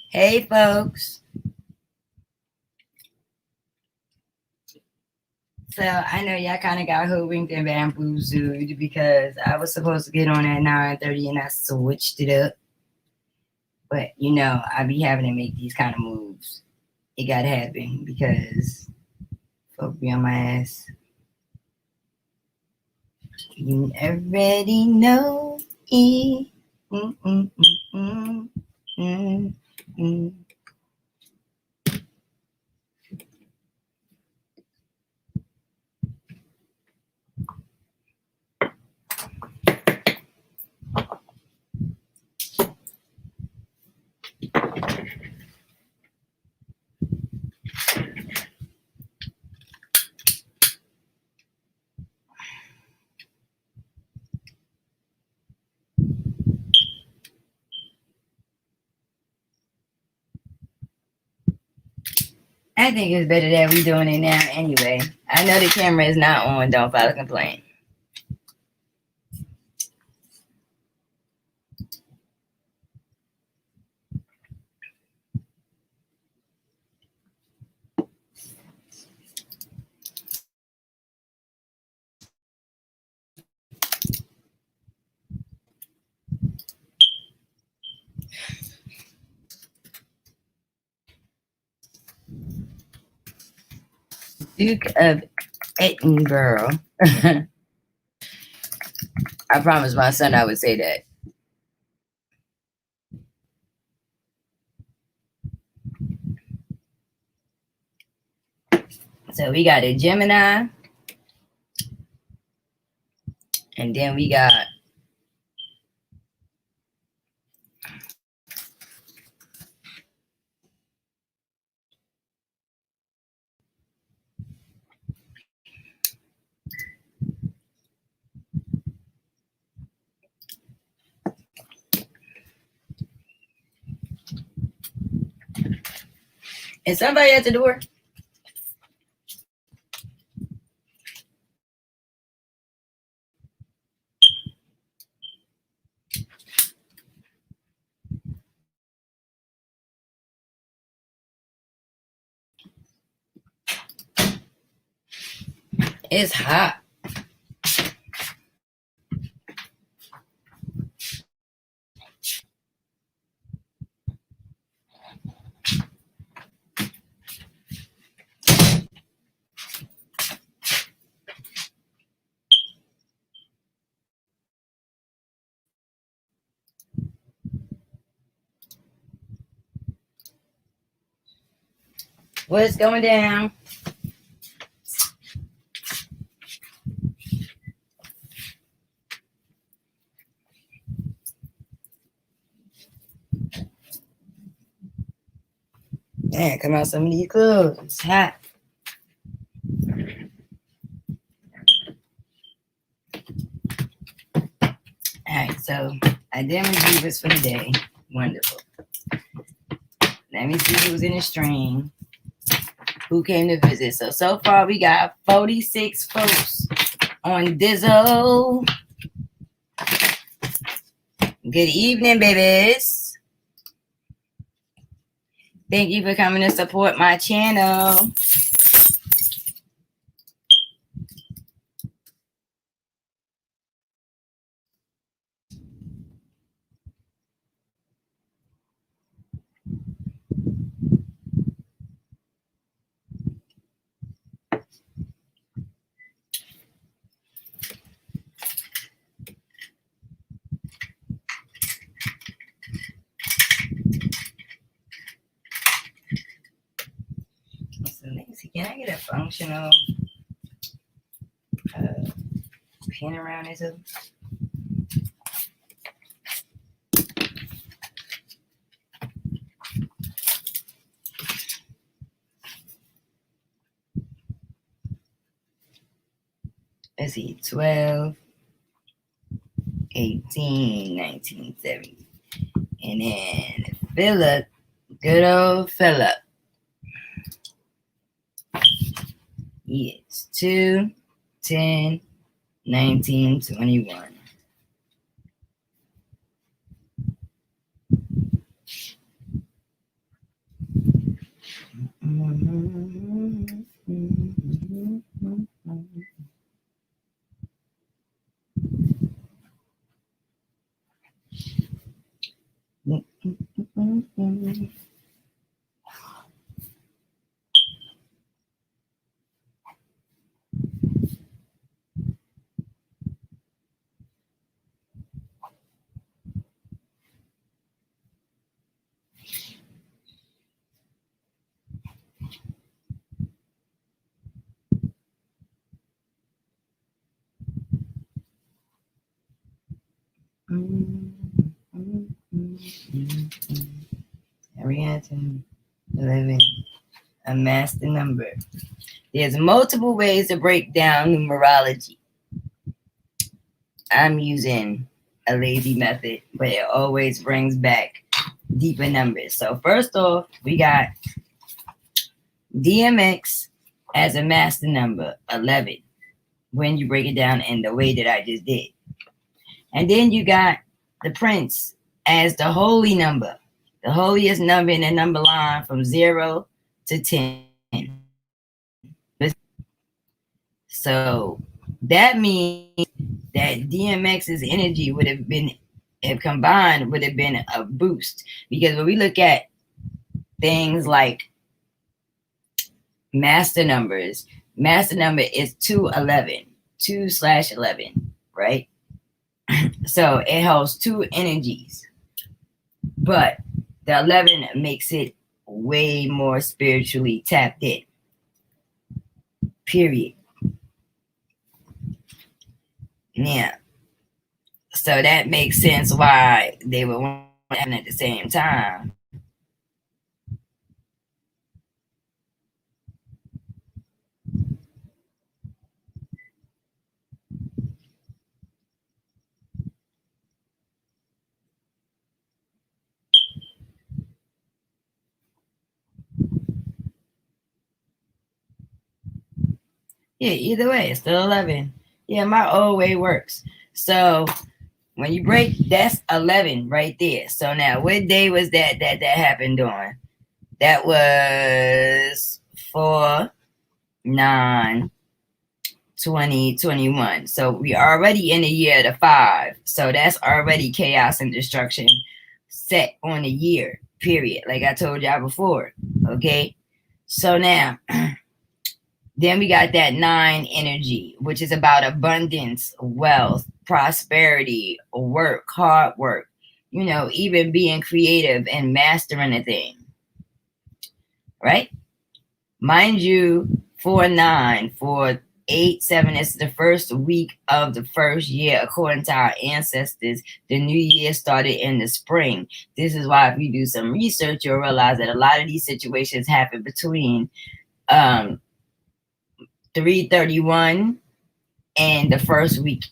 Hey, folks. So I know y'all kind of got hoodwinked and bamboozled because I was supposed to get on at 9:30 and I switched it up. But you know, I be having to make these kind of moves. It gotta happen because folk be on my ass. You already know it. Mm, mm, mm, mm, mm. I think it's better that we doing it now anyway. I know the camera is not on. Don't file a complaint. Duke of Edinburgh. I promised my son I would say that. So we got a Gemini. And then we got is somebody at the door? It's hot. What's going down? Man, come out some of these clothes. It's hot. Alright, so I did reviewers for the day. Wonderful. Let me see who's in the stream. Who came to visit. So far we got 46 folks on Dizzo. Good evening, babies. Thank you for coming to support my channel. Can I get a functional pin around it too? Let's see, 12, 18, 19, 70. And then Philip, good old Philip. Yes, 2, 10, 19, 21. Reincarnation, 11, a master number. There's multiple ways to break down numerology. I'm using a lazy method, but it always brings back deeper numbers. So first off, we got DMX as a master number, 11, when you break it down in the way that I just did. And then you got the Prince as the holy number, the holiest number in the number line from 0 to 10. So that means that DMX's energy would have been, if combined, would have been a boost. Because when we look at things like master numbers, master number is 211, 2/11, right? So it holds two energies, but the 11 makes it way more spiritually tapped in, period. Yeah. So that makes sense why they were one at the same time. Yeah, either way, it's still 11. Yeah, my old way works. So when you break, that's 11 right there. So now, what day was that happened on? That was 4/9/2021. So we already in the year the 5. So that's already chaos and destruction set on the year, period. Like I told y'all before. Okay. So now then we got that 9 energy, which is about abundance, wealth, prosperity, work, hard work, even being creative and mastering a thing. Right? Mind you, 4/9, 4/8/7 is the first week of the first year, according to our ancestors. The new year started in the spring. This is why, if you do some research, you'll realize that a lot of these situations happen between 3/31 and the first week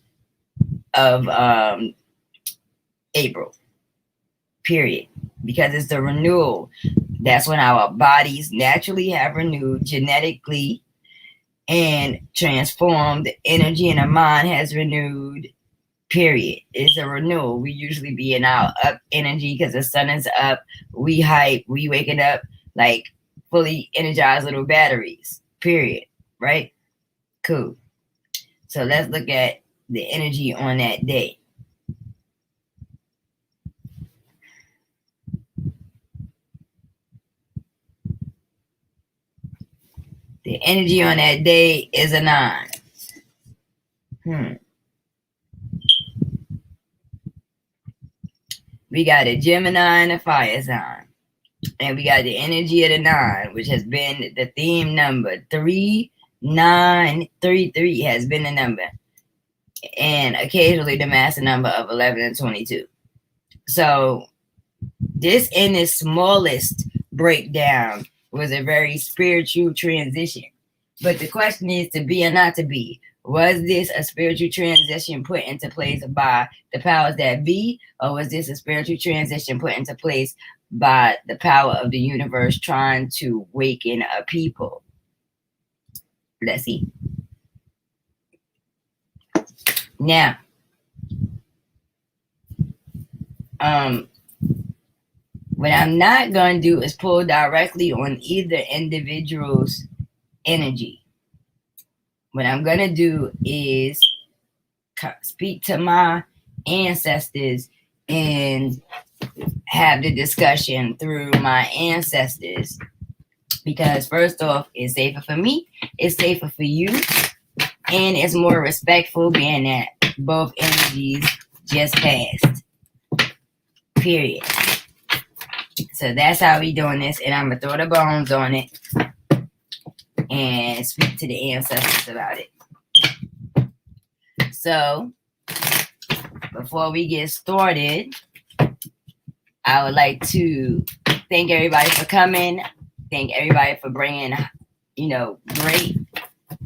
of April, period, because it's the renewal. That's when our bodies naturally have renewed genetically and transformed. The energy in our mind has renewed, period. It's a renewal. We usually be in our up energy because the sun is up. We hype. We waking up like fully energized little batteries, period. Right? Cool. So let's look at the energy on that day. The energy on that day is a 9. We got a Gemini and a fire sign. And we got the energy of the 9, which has been the theme number. 3933 has been the number. And occasionally the master number of 11 and 22. So this, in its smallest breakdown, was a very spiritual transition. But the question is, to be or not to be. Was this a spiritual transition put into place by the powers that be? Or was this a spiritual transition put into place by the power of the universe trying to waken a people? Let's see. Now, what I'm not going to do is pull directly on either individual's energy. What I'm going to do is speak to my ancestors and have the discussion through my ancestors, because first off, it's safer for me, it's safer for you, and it's more respectful being that both energies just passed. Period. So that's how we doing this, and I'm gonna throw the bones on it and speak to the ancestors about it. So before we get started, I would like to thank everybody for coming. Thank everybody for bringing, great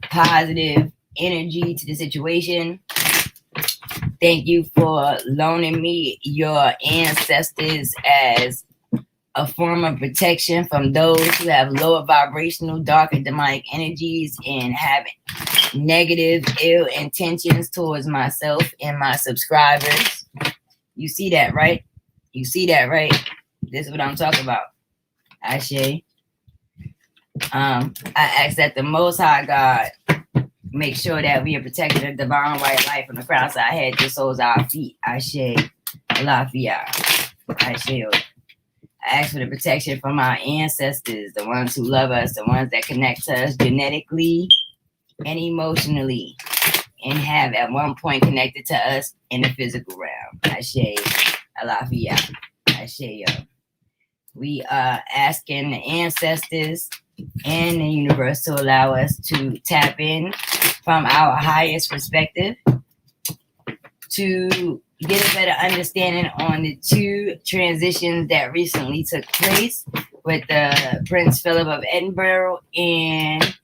positive energy to the situation. Thank you for loaning me your ancestors as a form of protection from those who have lower vibrational, dark, and demonic energies and have negative, ill intentions towards myself and my subscribers. You see that, right? You see that, right? This is what I'm talking about. Ashe. I ask that the Most High God make sure that we are protected of divine white light from the crowns of our head to the soles of our feet. Ashe. Alafia. Ashe. I ask for the protection from our ancestors, the ones who love us, the ones that connect to us genetically and emotionally, and have at one point connected to us in the physical realm. Ashe. Alafia. Ashe. We are asking the ancestors and the universe to allow us to tap in from our highest perspective to get a better understanding on the two transitions that recently took place with the Prince Philip of Edinburgh and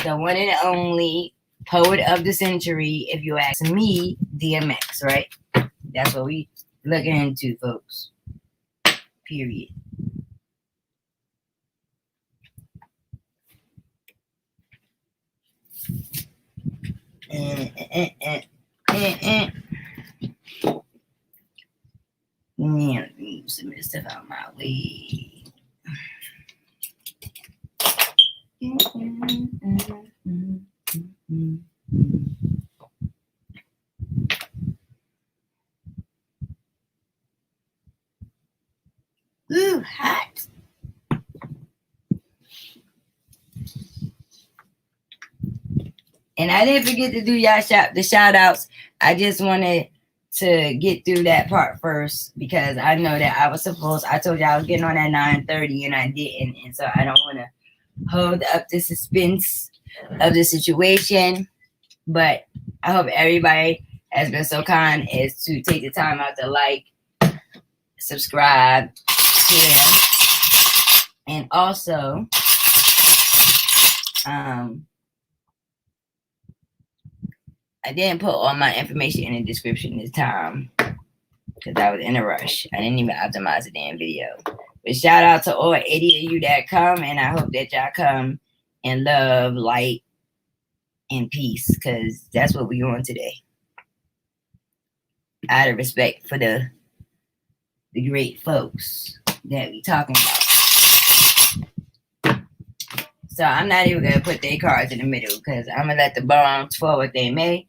the one and only poet of the century, if you ask me, DMX, right? That's what we looking into, folks. Period. Yeah, move some of this stuff out of my way. Ooh, hot. And I didn't forget to do y'all the shout outs. I just wanted to get through that part first because I know that I told you I was getting on at 9:30 and I didn't. And so I don't want to hold up the suspense of the situation. But I hope everybody has been so kind as to take the time out to like, subscribe, share, and also I didn't put all my information in the description this time because I was in a rush. I didn't even optimize the damn video. But shout out to all 80 of you that come, and I hope that y'all come in love, light, and peace, because that's what we want today. Out of respect for the great folks that we talking about. So I'm not even going to put their cards in the middle because I'm going to let the bombs fall what they may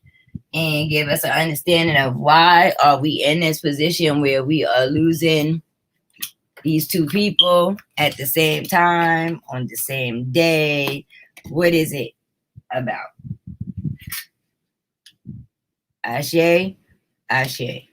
and give us an understanding of why are we in this position where we are losing these two people at the same time on the same day. What is it about? Ashe, Ashe.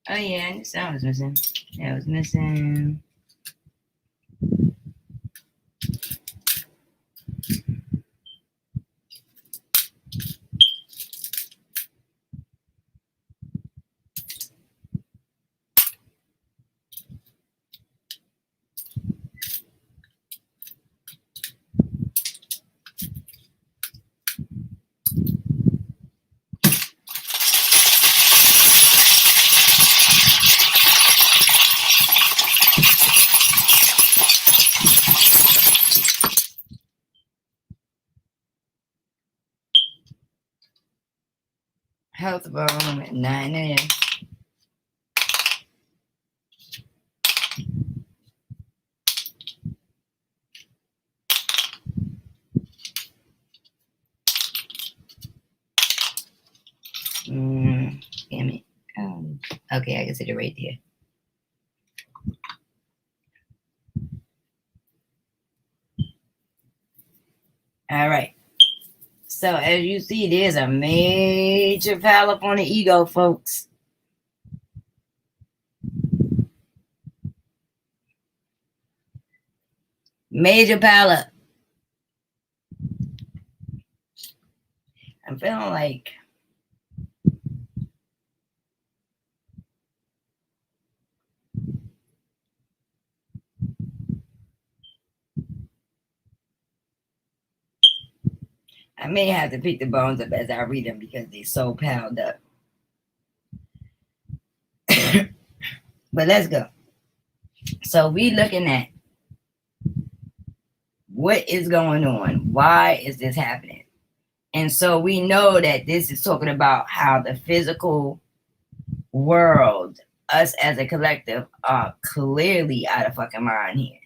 Oh yeah, the sound was missing. That was missing. Health bone at 9 a.m. Damn it. Okay, I can see it right there. All right. So as you see, there's a major pile up on the ego, folks. Major pile up. I'm feeling like I may have to pick the bones up as I read them because they're so piled up. But let's go. So we looking at what is going on. Why is this happening? And so we know that this is talking about how the physical world, us as a collective, are clearly out of fucking mind here.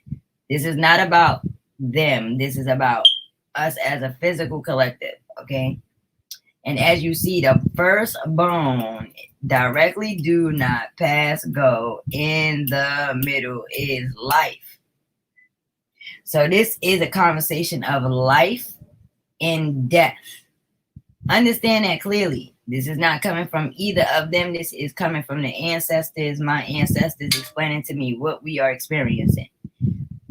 This is not about them. This is about us as a physical collective, okay? And as you see, the first bone, directly do not pass go, in the middle is life. So this is a conversation of life and death. Understand that clearly. This is not coming from either of them. This is coming from the ancestors, my ancestors explaining to me what we are experiencing.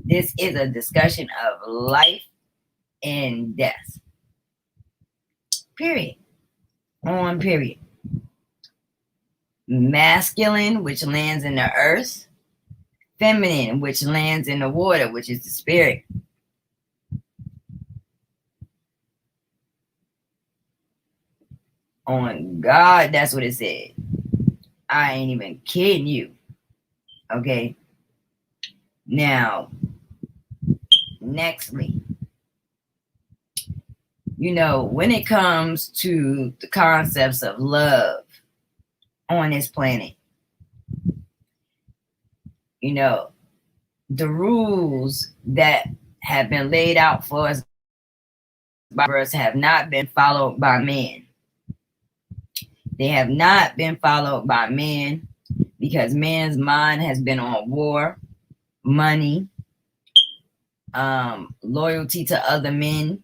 This is a discussion of life and death. Period. On period. Masculine, which lands in the earth. Feminine, which lands in the water, which is the spirit. On God, that's what it said. I ain't even kidding you. Okay. Now, nextly, you know, when it comes to the concepts of love on this planet, you know, the rules that have been laid out for us by us have not been followed by man. They have not been followed by man because man's mind has been on war, money, loyalty to other men,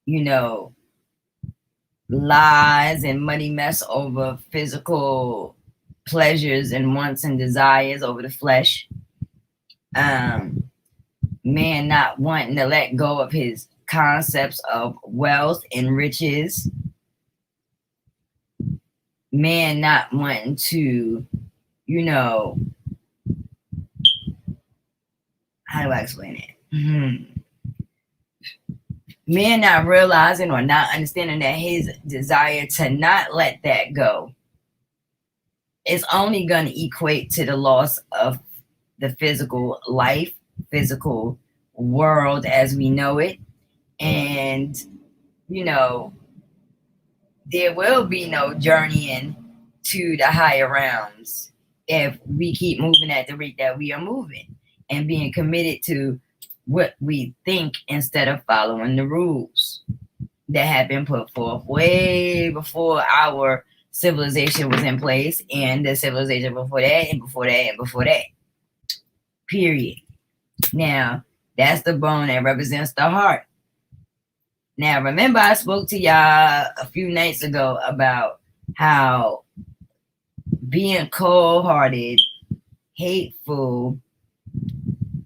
you know, lies and money mess over physical pleasures and wants and desires over the flesh. Man not wanting to let go of his concepts of wealth and riches. Man not wanting to, you know, how do I explain it? Man not realizing or not understanding that his desire to not let that go is only going to equate to the loss of the physical life, physical world as we know it. And, you know, there will be no journeying to the higher realms if we keep moving at the rate that we are moving and being committed to what we think instead of following the rules that have been put forth way before our civilization was in place, and the civilization before that, and before that, and before that. Period. Now, that's the bone that represents the heart. Now, remember I spoke to y'all a few nights ago about how being cold-hearted, hateful,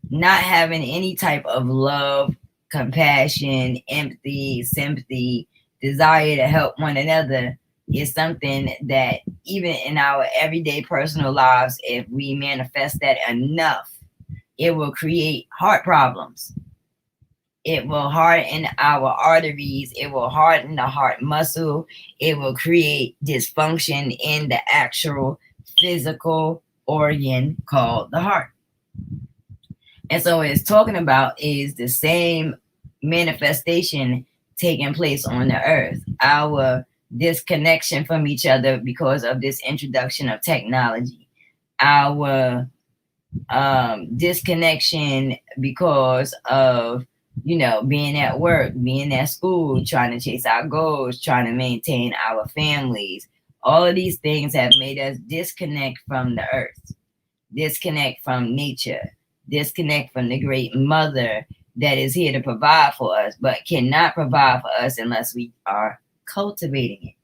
not having any type of love, compassion, empathy, sympathy, desire to help one another is something that even in our everyday personal lives, if we manifest that enough, it will create heart problems. It will harden our arteries. It will harden the heart muscle. It will create dysfunction in the actual physical organ called the heart. And so what it's talking about is the same manifestation taking place on the earth. Our disconnection from each other because of this introduction of technology, our disconnection because of, you know, being at work, being at school, trying to chase our goals, trying to maintain our families. All of these things have made us disconnect from the earth, disconnect from nature, disconnect from the great mother that is here to provide for us, but cannot provide for us unless we are cultivating it.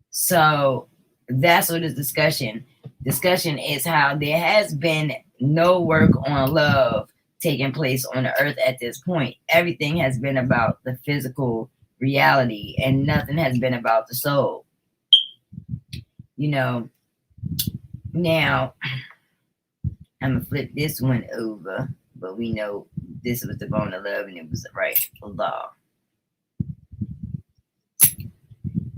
So that's what this discussion is, how there has been no work on love taking place on the earth at this point. Everything has been about the physical reality and nothing has been about the soul. You know, now I'm gonna flip this one over, but we know this was the bone of love and it was the right law.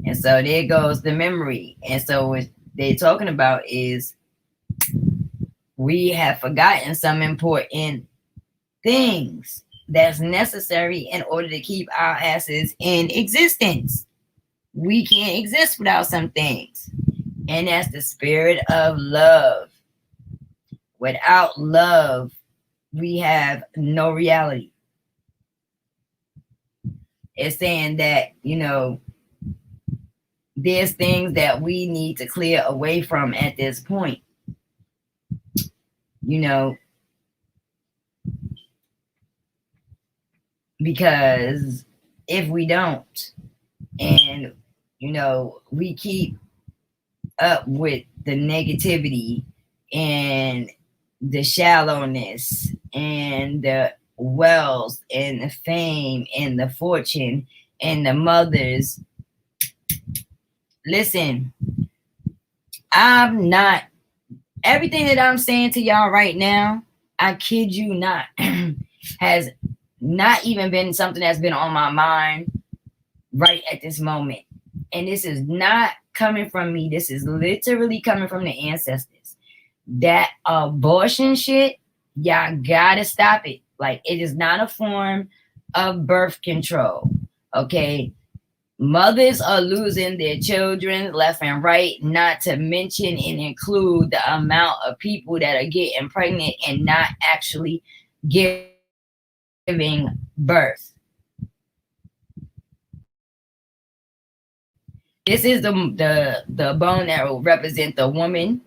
And so there goes the memory. And so what they're talking about is we have forgotten some important things that's necessary in order to keep our asses in existence. We can't exist without some things. And that's the spirit of love. Without love, we have no reality. It's saying that, you know, there's things that we need to clear away from at this point. You know, because if we don't, and, you know, we keep up with the negativity and the shallowness and the wealth and the fame and the fortune and the mothers. Listen, I'm not, everything that I'm saying to y'all right now, I kid you not, has not even been something that's been on my mind right at this moment. And this is not coming from me. This is literally coming from the ancestors. That abortion shit, y'all gotta stop it. Like, it is not a form of birth control. Okay? Mothers are losing their children left and right, not to mention and include the amount of people that are getting pregnant and not actually giving birth. This is the bone that will represent the woman.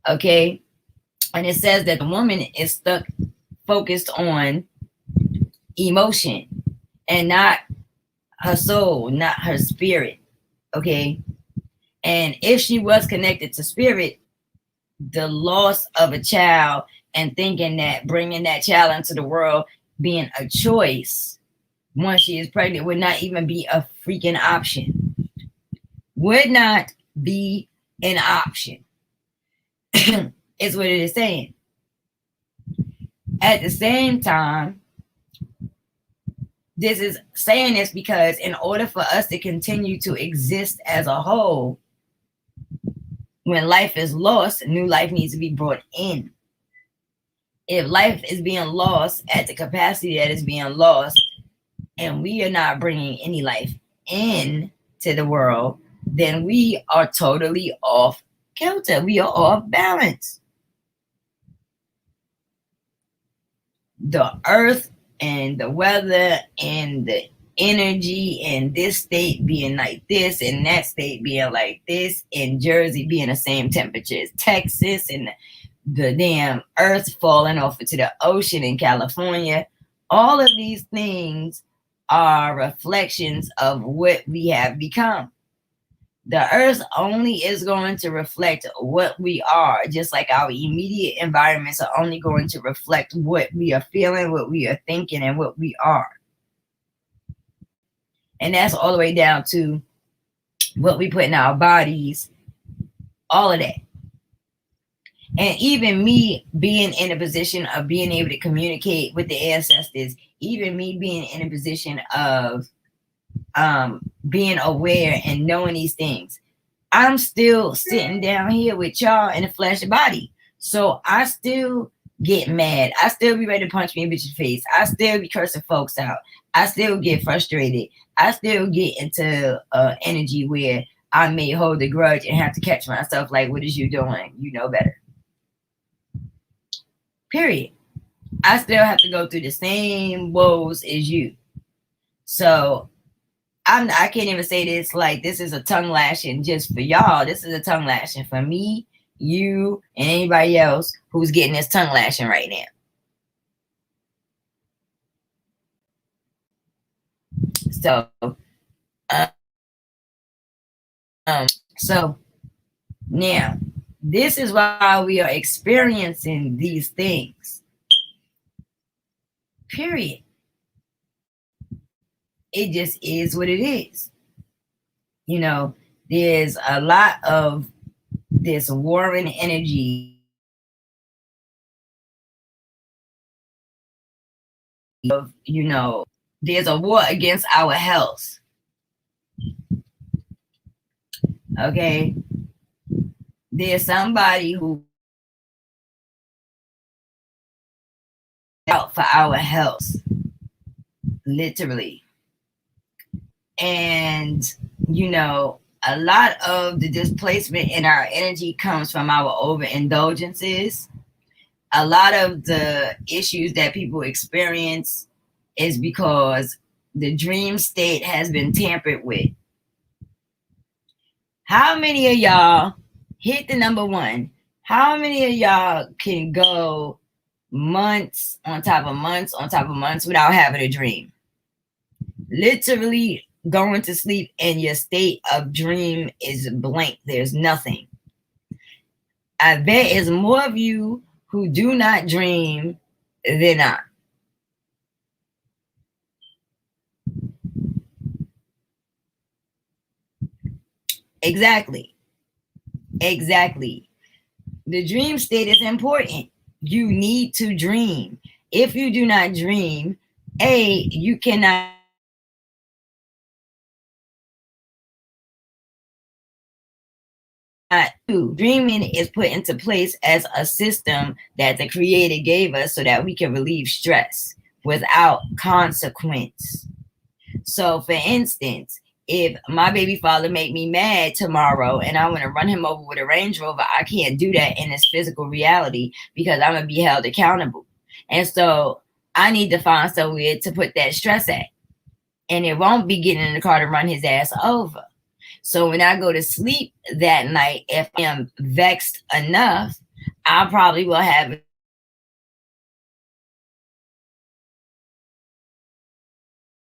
Okay? And it says that the woman is focused on emotion and not her soul, not her spirit. Okay? And if she was connected to spirit, the loss of a child and thinking that bringing that child into the world being a choice once she is pregnant would not even be a freaking option. Would not be an option. Is what it is saying. At the same time, this is saying this because in order for us to continue to exist as a whole, when life is lost, new life needs to be brought in. If life is being lost at the capacity that is being lost, and we are not bringing any life in to the world, then we are totally off kilter. We are off balance. The earth and the weather and the energy and this state being like this and that state being like this and Jersey being the same temperature as Texas and the damn earth falling off into the ocean in California. All of these things are reflections of what we have become. The earth only is going to reflect what we are, just like our immediate environments are only going to reflect what we are feeling, what we are thinking, and what we are. And that's all the way down to what we put in our bodies, all of that. And even me being in a position of being able to communicate with the ancestors, even me being in a position of being aware and knowing these things, I'm still sitting down here with y'all in a flesh body. So I still get mad. I still be ready to punch me in bitch's face. I still be cursing folks out. I still get frustrated. I still get into energy where I may hold a grudge and have to catch myself like, what is you doing? You know better. Period. I still have to go through the same woes as you. So I can't even say this like this is a tongue lashing just for y'all. This is a tongue lashing for me, you, and anybody else who's getting this tongue lashing right now. So, so now this is why we are experiencing these things. Period. It just is what it is. You know, there's a lot of this warring energy of, you know, there's a war against our health. Okay. There's somebody who out for our health, literally. And, you know, a lot of the displacement in our energy comes from our overindulgences. A lot of the issues that people experience is because the dream state has been tampered with. How many of y'all hit the number one? How many of y'all can go months on top of months on top of months without having a dream? Literally going to sleep and your state of dream is blank. There's nothing. I bet there's more of you who do not dream than not. Exactly. Exactly. The dream state is important. You need to dream. If you do not dream, you cannot do. Dreaming is put into place as a system that the creator gave us so that we can relieve stress without consequence. So for instance, if my baby father make me mad tomorrow and I want to run him over with a Range Rover, I can't do that in this physical reality because I'm going to be held accountable. And so I need to find somewhere to put that stress at. And it won't be getting in the car to run his ass over. So when I go to sleep that night, if I am vexed enough, I probably will have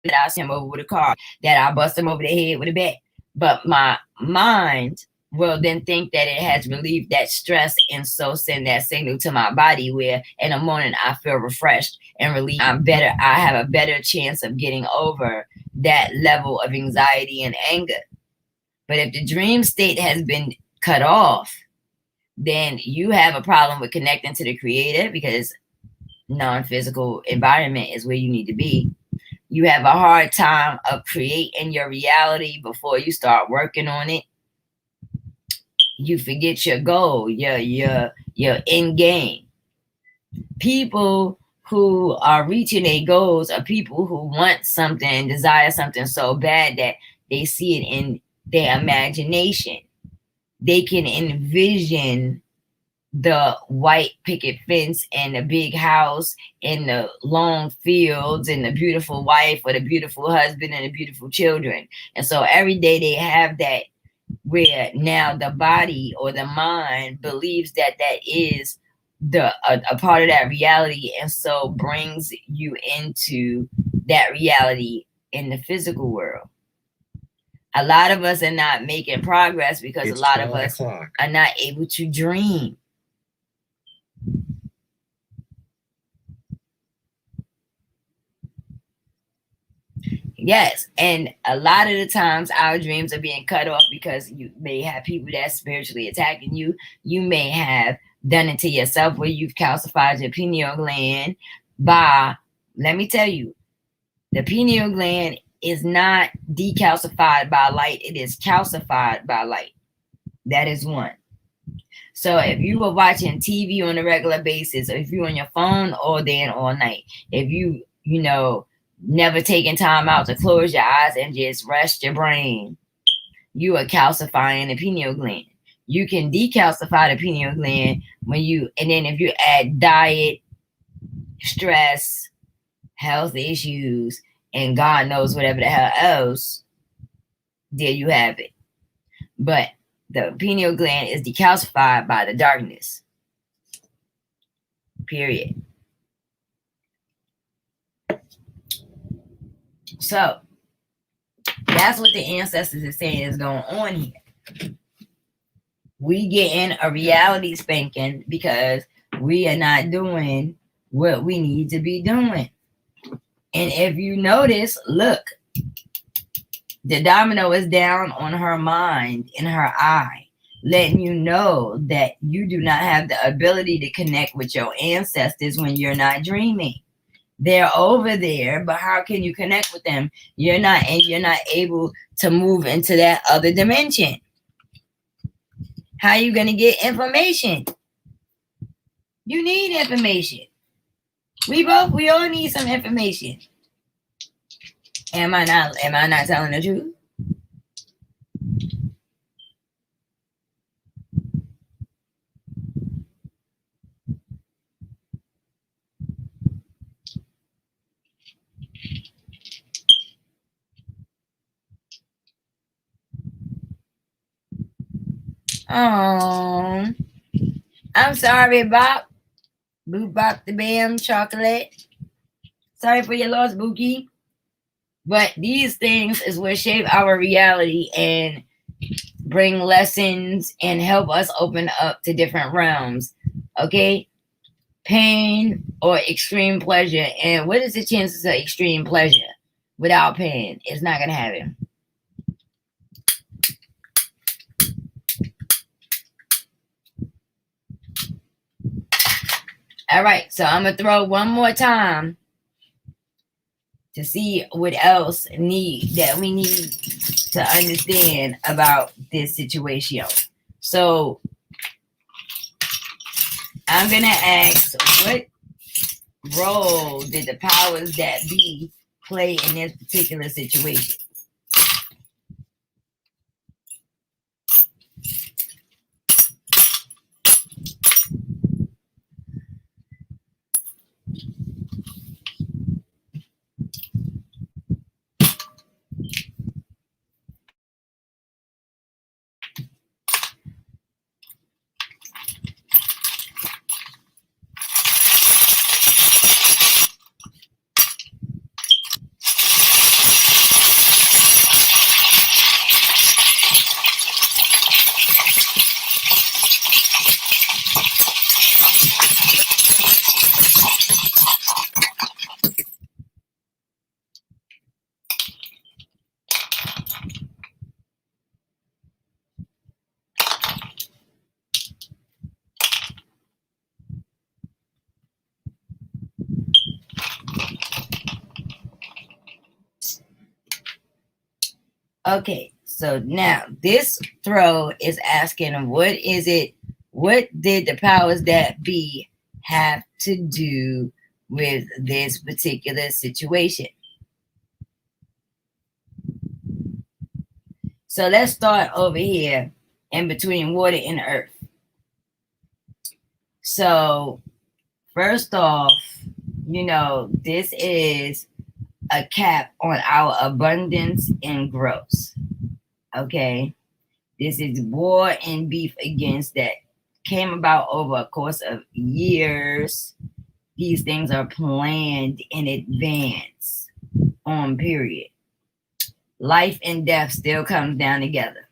that I send him over with a car, that I bust him over the head with a bat. But my mind will then think that it has relieved that stress and so send that signal to my body where in the morning I feel refreshed and relieved. I'm better. I have a better chance of getting over that level of anxiety and anger. But if the dream state has been cut off, then you have a problem with connecting to the creator because non-physical environment is where you need to be. You have a hard time of creating your reality before you start working on it. You forget your goal, your end game. People who are reaching their goals are people who want something, desire something so bad that they see it in their imagination. They can envision the white picket fence and the big house and the long fields and the beautiful wife or the beautiful husband and the beautiful children. And so every day they have that where now the body or the mind believes that that is a part of that reality, and so brings you into that reality in the physical world. A lot of us are not making progress because a lot of us are not able to dream. Yes, and a lot of the times our dreams are being cut off because you may have people that's spiritually attacking you. You may have done it to yourself where you've calcified your pineal gland by, let me tell you, the pineal gland is not decalcified by light. It is calcified by light. That is one. So if you were watching TV on a regular basis, or if you're on your phone all day and all night, if you know, never taking time out to close your eyes and just rest your brain, you are calcifying the pineal gland. You can decalcify the pineal gland and then if you add diet, stress, health issues, and God knows whatever the hell else, there you have it. But the pineal gland is decalcified by the darkness. Period. So that's what the ancestors are saying is going on here. We getting a reality spanking because we are not doing what we need to be doing. And if you notice, look, the domino is down on her mind, in her eye, letting you know that you do not have the ability to connect with your ancestors when you're not dreaming. They're over there, but how can you connect with them? You're not able to move into that other dimension. How are you going to get information? You need information. We all need some information. Am I not telling the truth? Oh, I'm sorry, Bob. Boop Bop the Bam Chocolate. Sorry for your loss, Bookie. But these things is what shape our reality and bring lessons and help us open up to different realms. Okay? Pain or extreme pleasure. And what is the chances of extreme pleasure without pain? It's not going to happen. All right, so I'm going to throw one more time to see what else we need to understand about this situation. So I'm going to ask, what role did the powers that be play in this particular situation? Okay, so now this throw is asking, what did the powers that be have to do with this particular situation? So let's start over here in between water and earth. So first off, this is a cap on our abundance and growth. Okay, this is war and beef against that came about over a course of years. These things are planned in advance on period. Life and death still comes down together.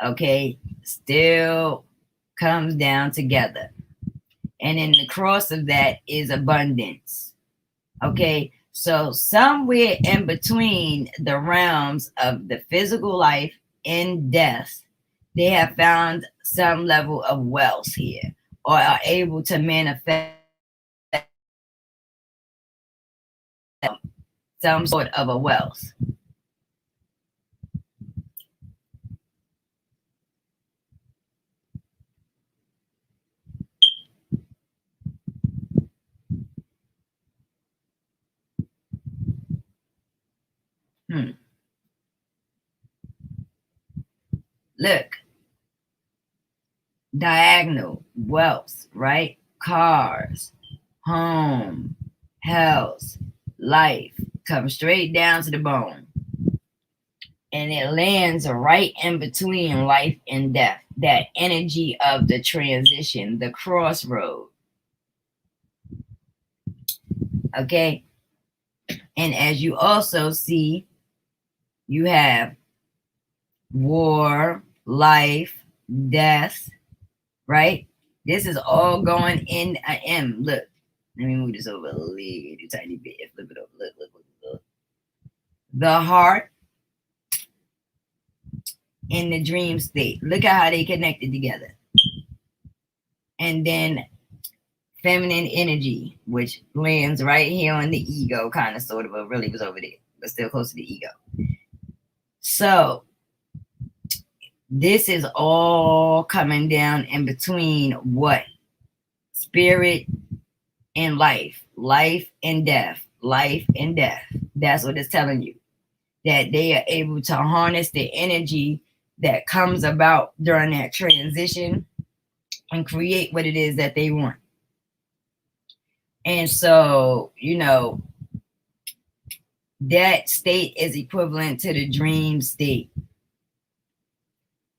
Okay, still comes down together. And in the cross of that is abundance. Okay, so somewhere in between the realms of the physical life and death, they have found some level of wealth here, or are able to manifest some sort of a wealth. Look, diagonal, wealth, right? Cars, home, health, life, comes straight down to the bone. And it lands right in between life and death. That energy of the transition, the crossroad. Okay? And as you also see, you have war, life, death, right? This is all going in a M. Look, let me move this over a little tiny bit. Flip it over. Look. The heart and the dream state. Look at how they connected together. And then feminine energy, which lands right here on the ego, kind of, sort of, but really was over there, but still close to the ego. So this is all coming down in between what? Spirit and life and death, life and death. That's what it's telling you. That they are able to harness the energy that comes about during that transition and create what it is that they want. And so, that state is equivalent to the dream state.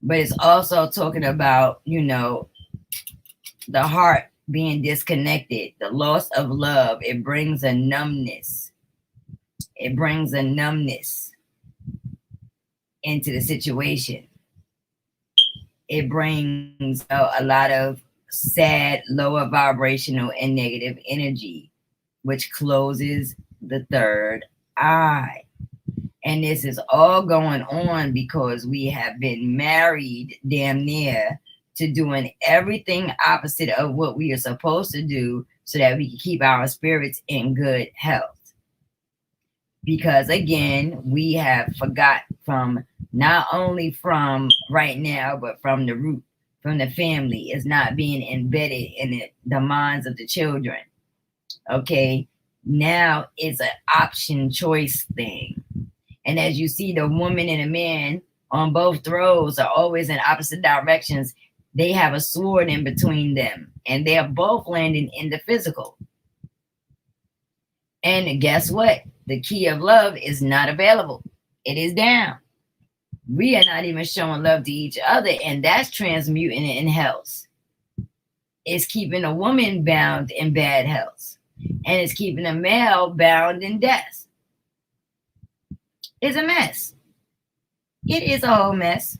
But it's also talking about, the heart being disconnected, the loss of love. It brings a numbness. It brings a numbness into the situation. It brings a lot of sad, lower vibrational and negative energy, which closes the third eye. And this is all going on because we have been married damn near to doing everything opposite of what we are supposed to do so that we can keep our spirits in good health. Because again, we have forgot from not only from right now, but from the root, from the family, is not being embedded in the minds of the children. Okay, now it's an option choice thing. And as you see, the woman and the man on both throws are always in opposite directions. They have a sword in between them, and they're both landing in the physical. And guess what? The key of love is not available. It is down. We are not even showing love to each other, and that's transmuting it in health. It's keeping a woman bound in bad health, and it's keeping a male bound in death. It's a mess. It is a whole mess.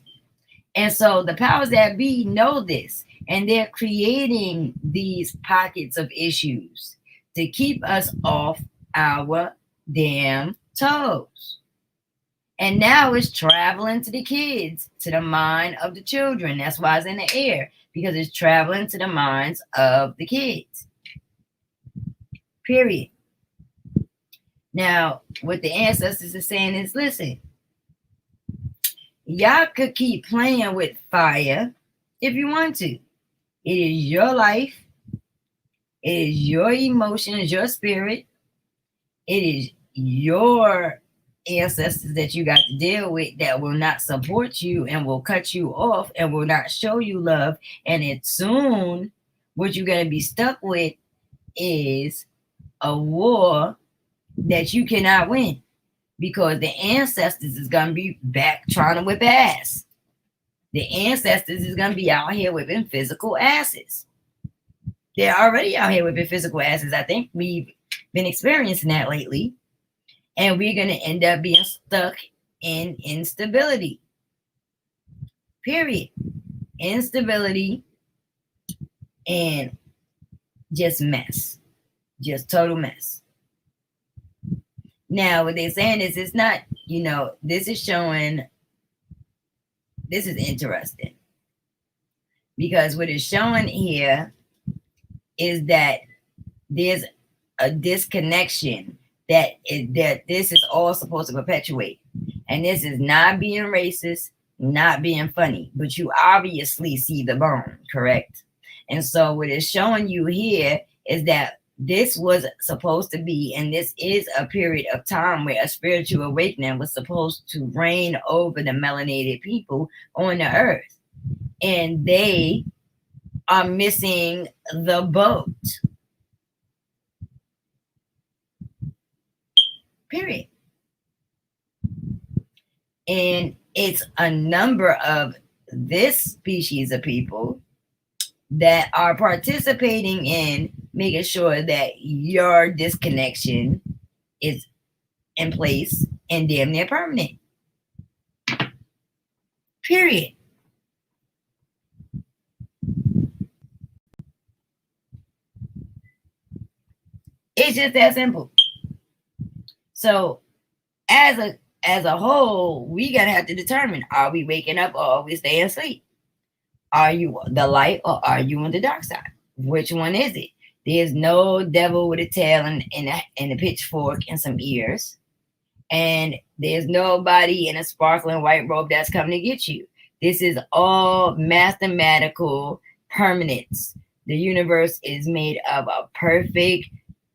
And so the powers that be know this, and they're creating these pockets of issues to keep us off our damn toes. And now it's traveling to the kids, to the mind of the children. That's why it's in the air, because it's traveling to the minds of the kids. Period. Now, what the ancestors are saying is, listen, y'all could keep playing with fire if you want to. It is your life. It is your emotions, your spirit. It is your ancestors that you got to deal with that will not support you and will cut you off and will not show you love. And it's soon what you're going to be stuck with is a war that you cannot win, because the ancestors is going to be back trying to whip ass. The ancestors is going to be out here whipping physical asses. They're already out here whipping physical asses. I think we've been experiencing that lately. And we're going to end up being stuck in instability. Period. Instability and just mess. Just total mess. Now, what they're saying is it's not, this is showing, this is interesting. Because what it's showing here is that there's a disconnection that this is all supposed to perpetuate. And this is not being racist, not being funny, but you obviously see the bone, correct? And so what it's showing you here is that this was supposed to be, and this is a period of time where a spiritual awakening was supposed to reign over the melanated people on the earth. And they are missing the boat. Period. And it's a number of this species of people that are participating in making sure that your disconnection is in place and damn near permanent. Period. It's just that simple. So as a whole, we gotta have to determine, are we waking up or are we staying asleep? Are you the light or are you on the dark side? Which one is it? There's no devil with a tail and a pitchfork and some ears. And there's nobody in a sparkling white robe that's coming to get you. This is all mathematical permanence. The universe is made of a perfect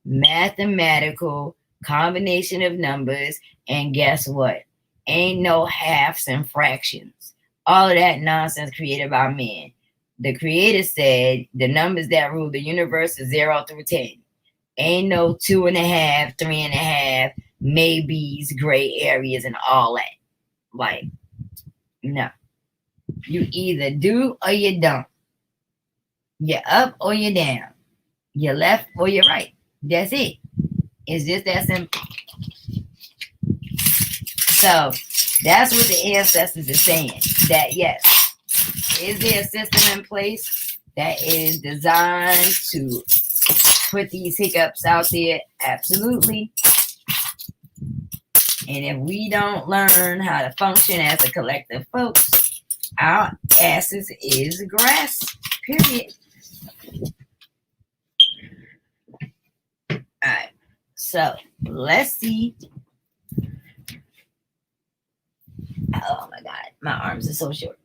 mathematical combination of numbers. And guess what? Ain't no halves and fractions. All of that nonsense created by men. The creator said the numbers that rule the universe is 0 through 10. Ain't no 2.5, 3.5, maybes, gray areas, and all that. Like, no. You either do or you don't. You're up or you're down. You're left or you're right. That's it. It's just that simple. So that's what the ancestors are saying. That yes, is there a system in place that is designed to put these hiccups out there? Absolutely. And if we don't learn how to function as a collective, folks, our asses is grass. Period. All right. So let's see. Oh my God, my arms are so short.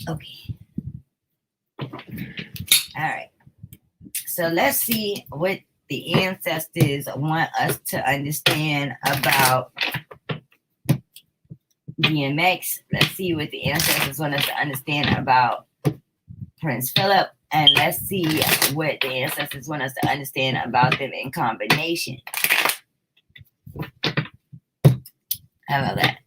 Okay. All right. So let's see what the ancestors want us to understand about DMX. Let's see what the ancestors want us to understand about Prince Philip. And let's see what the ancestors want us to understand about them in combination. How about that?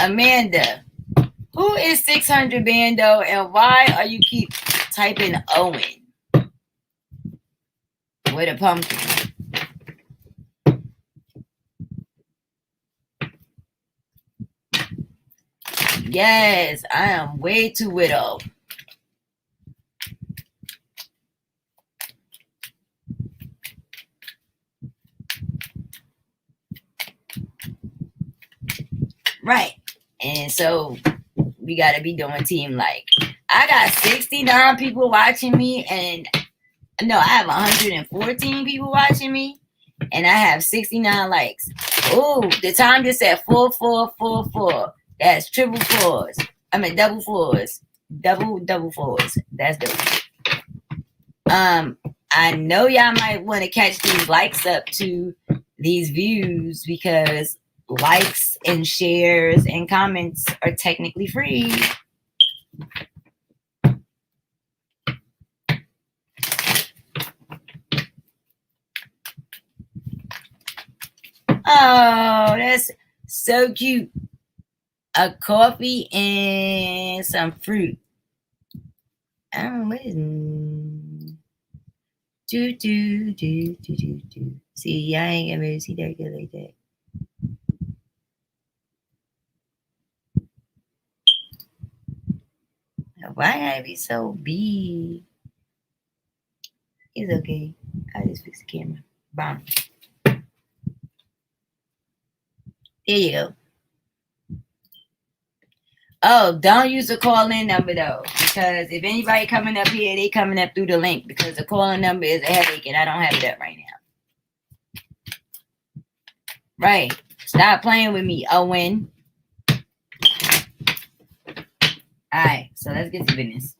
Amanda, who is 600 Bando and why are you keep typing Owen with a pumpkin? Yes, I am way too widow. Right. And so we got to be doing team like. I got 69 people watching me, and no, I have 114 people watching me, and I have 69 likes. Oh, the time just said 4444. That's triple fours. I mean double fours. Double fours. That's dope. I know y'all might want to catch these likes up to these views because likes and shares and comments are technically free. Oh, that's so cute. A coffee and some fruit. I don't know what is do. See, I ain't gonna really see that good like that. Why gotta be so big? It's okay. I just fix the camera. Bam. There you go. Oh, don't use the call-in number though, because if anybody coming up here, they coming up through the link, because the call-in number is a headache and I don't have it up right now. Right. Stop playing with me, Owen. Alright, so let's get to business.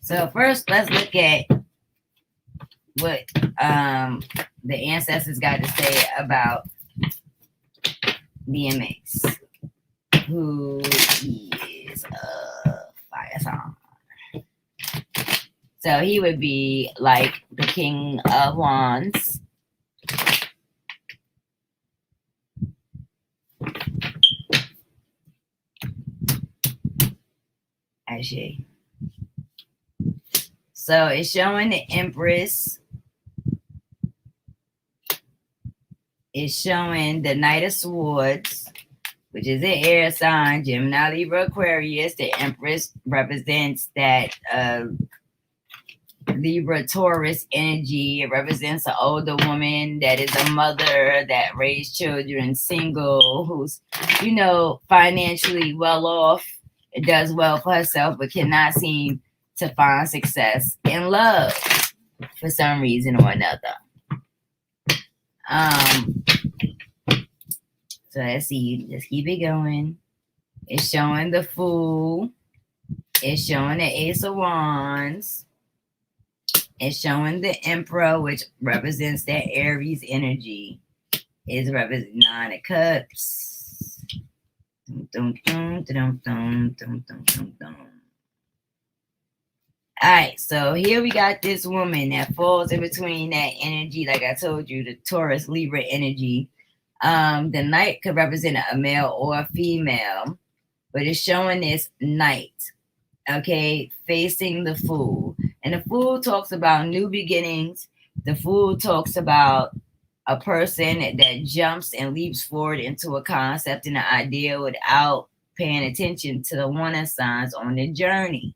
So first, let's look at what the ancestors got to say about Dmx, who is a fire sign. So he would be like the King of Wands. Actually. So it's showing the Empress. It's showing the Knight of Swords, which is an air sign, Gemini, Libra, Aquarius. The Empress represents that Libra, Taurus energy. It represents an older woman that is a mother that raised children, single, who's, you know, financially well off. It does well for herself, but cannot seem to find success in love for some reason or another. So let's see, just keep it going. It's showing the Fool. It's showing the Ace of Wands. It's showing the Emperor, which represents that Aries energy. It's representing Nine of Cups. Dum, dum, dum, dum, dum, dum, dum, dum. All right, so here we got this woman that falls in between that energy, like I told you, the Taurus Libra energy. The Knight could represent a male or a female, but it's showing this Knight, okay, facing the Fool. And the Fool talks about new beginnings. The Fool talks about a person that jumps and leaps forward into a concept and an idea without paying attention to the warning signs on the journey.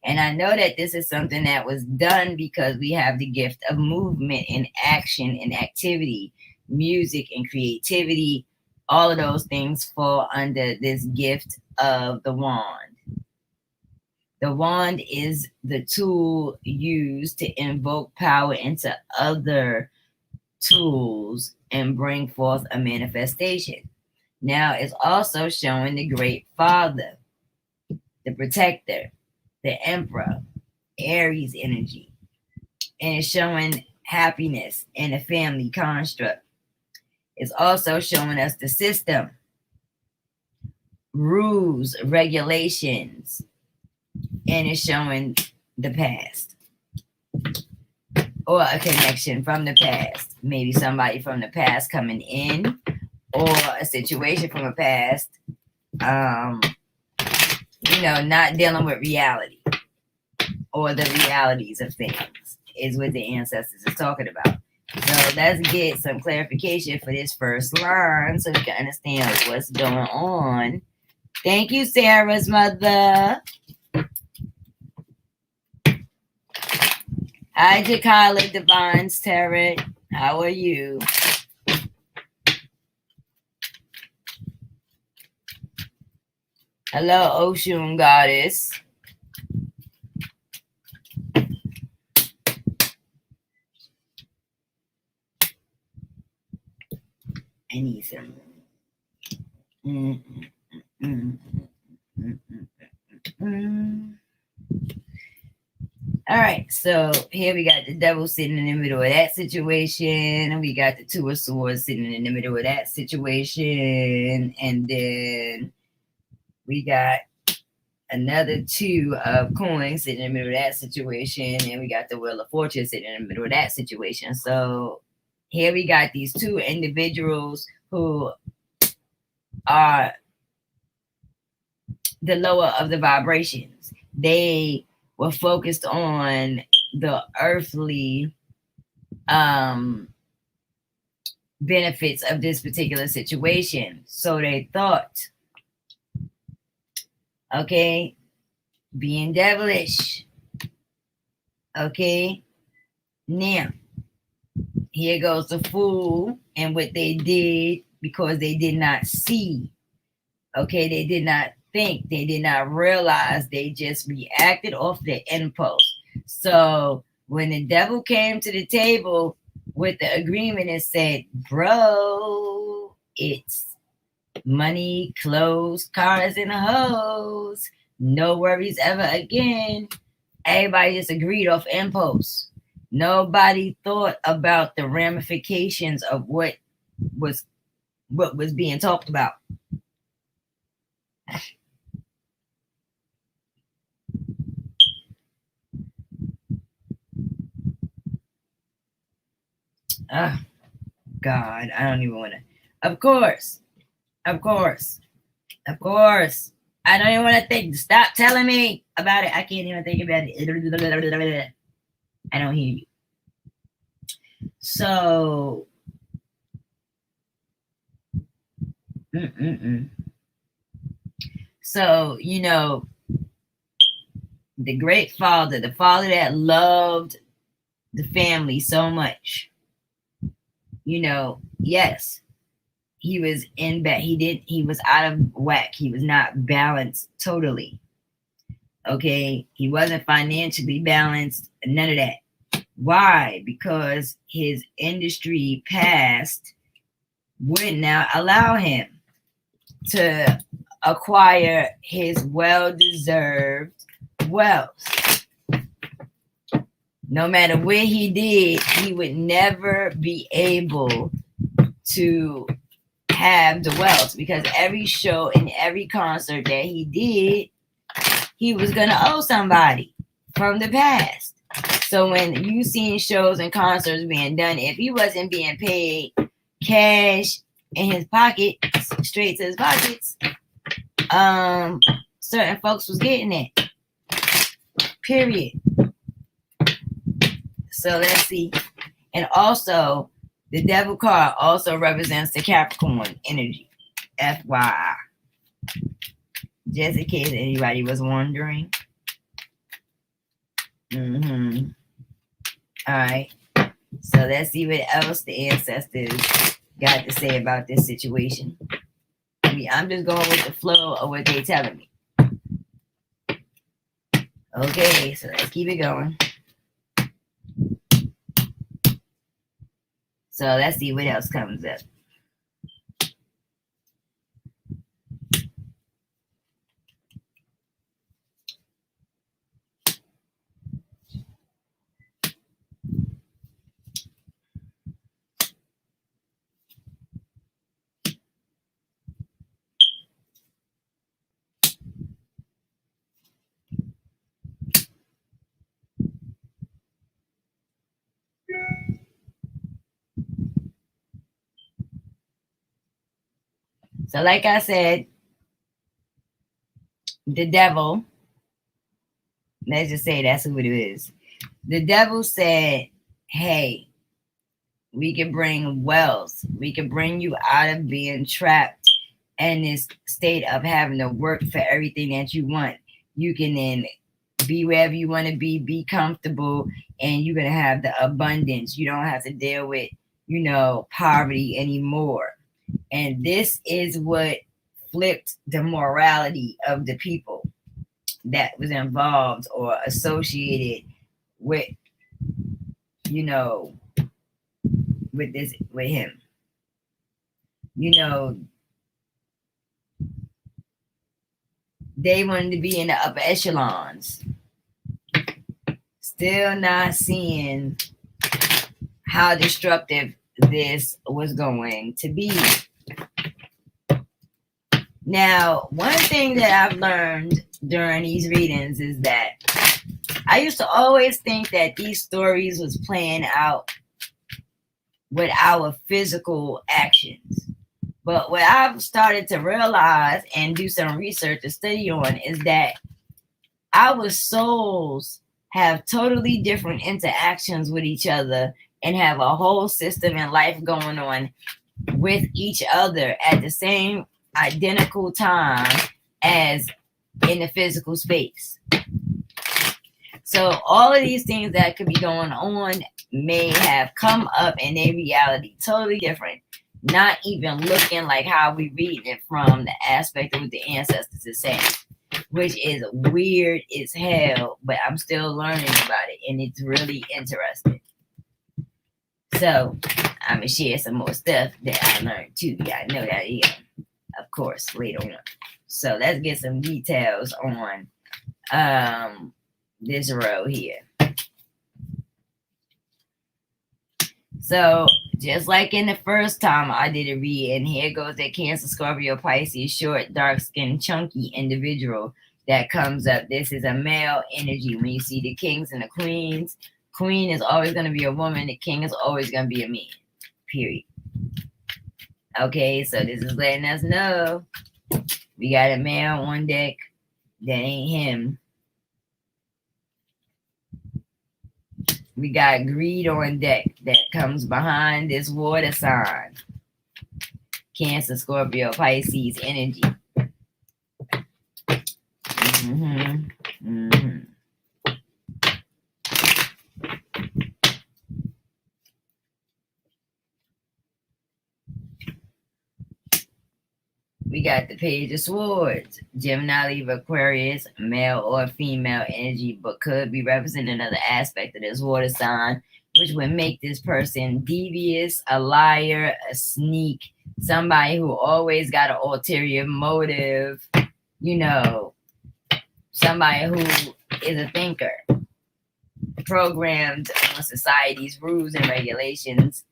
And I know that this is something that was done because we have the gift of movement and action and activity, music and creativity. All of those things fall under this gift of the wand. The wand is the tool used to invoke power into other tools and bring forth a manifestation. Now it's also showing the Great Father, the Protector, the Emperor, Aries energy. And it's showing happiness in a family construct. It's also showing us the system, rules, regulations, and it's showing the past or a connection from the past. Maybe somebody from the past coming in, or a situation from the past, you know, not dealing with reality or the realities of things is what the ancestors are talking about. So let's get some clarification for this first line so we can understand what's going on. Thank you, Sarah's mother. Hi, Jakala Divines Tarot. How are you? Hello, Ocean Goddess. I need some. All right, so here we got the Devil sitting in the middle of that situation, and we got the Two of Swords sitting in the middle of that situation, and then we got another Two of Coins sitting in the middle of that situation, and we got the Wheel of Fortune sitting in the middle of that situation. So here we got these two individuals who are the lower of the vibrations. They were focused on the earthly benefits of this particular situation. So they thought, okay, being devilish. Okay, now here goes the Fool and what they did because they did not see. Okay, they did not think. They did not realize. They just reacted off their impulse. So when the devil came to the table with the agreement and said, bro, it's money, clothes, cars, and hoes. No worries ever again. Everybody just agreed off impulse. Nobody thought about the ramifications of what was being talked about. Oh, God, I don't even want to. Of course. I don't even want to think. Stop telling me about it. I can't even think about it. I don't hear you. So, so, you know, the great father, the father that loved the family so much, you know, yes, he was in bed. He was out of whack. He was not balanced totally. Okay. He wasn't financially balanced. None of that. Why? Because his industry past would not allow him to acquire his well-deserved wealth. No matter what he did, he would never be able to have the wealth, because every show and every concert that he did, he was going to owe somebody from the past. So when you seen shows and concerts being done, if he wasn't being paid cash in his pocket, straight to his pockets, certain folks was getting it. Period. So let's see. And also, the devil card also represents the Capricorn energy. FYI. Just in case anybody was wondering. All right. So let's see what else the ancestors got to say about this situation. I'm just going with the flow of what they're telling me. Okay, so let's keep it going. So let's see what else comes up. So like I said, the devil, let's just say that's who it is. The devil said, hey, we can bring wealth. We can bring you out of being trapped in this state of having to work for everything that you want. You can then be wherever you want to be comfortable, and you're going to have the abundance. You don't have to deal with, you know, poverty anymore. And this is what flipped the morality of the people that was involved or associated with, you know, with him. You know, they wanted to be in the upper echelons. Still not seeing how destructive this was going to be. Now, one thing that I've learned during these readings is that I used to always think that these stories was playing out with our physical actions. But what I've started to realize and do some research to study on is that our souls have totally different interactions with each other and have a whole system in life going on with each other at the same identical time as in the physical space. So all of these things that could be going on may have come up in a reality totally different. not even looking like how we read it from the aspect of what the ancestors is saying, which is weird as hell, but I'm still learning about it, and it's really interesting. So I'm gonna share some more stuff that I learned too. Yeah, I know that, yeah, of course, later on. So let's get some details on this row here. So just like in the first time I did a read, and here goes that Cancer, Scorpio, Pisces, short, dark-skinned, chunky individual that comes up. This is a male energy. When you see the kings and the queens, queen is always going to be a woman. The king is always going to be a man, period. Okay, so this is letting us know we got a male on deck that ain't him. We got greed on deck that comes behind this water sign. Cancer, Scorpio, Pisces energy. We got the Page of Swords. Gemini, Libra, Aquarius, male or female energy, but could be representing another aspect of this water sign, which would make this person devious, a liar, a sneak, somebody who always got an ulterior motive, you know, somebody who is a thinker, programmed on society's rules and regulations,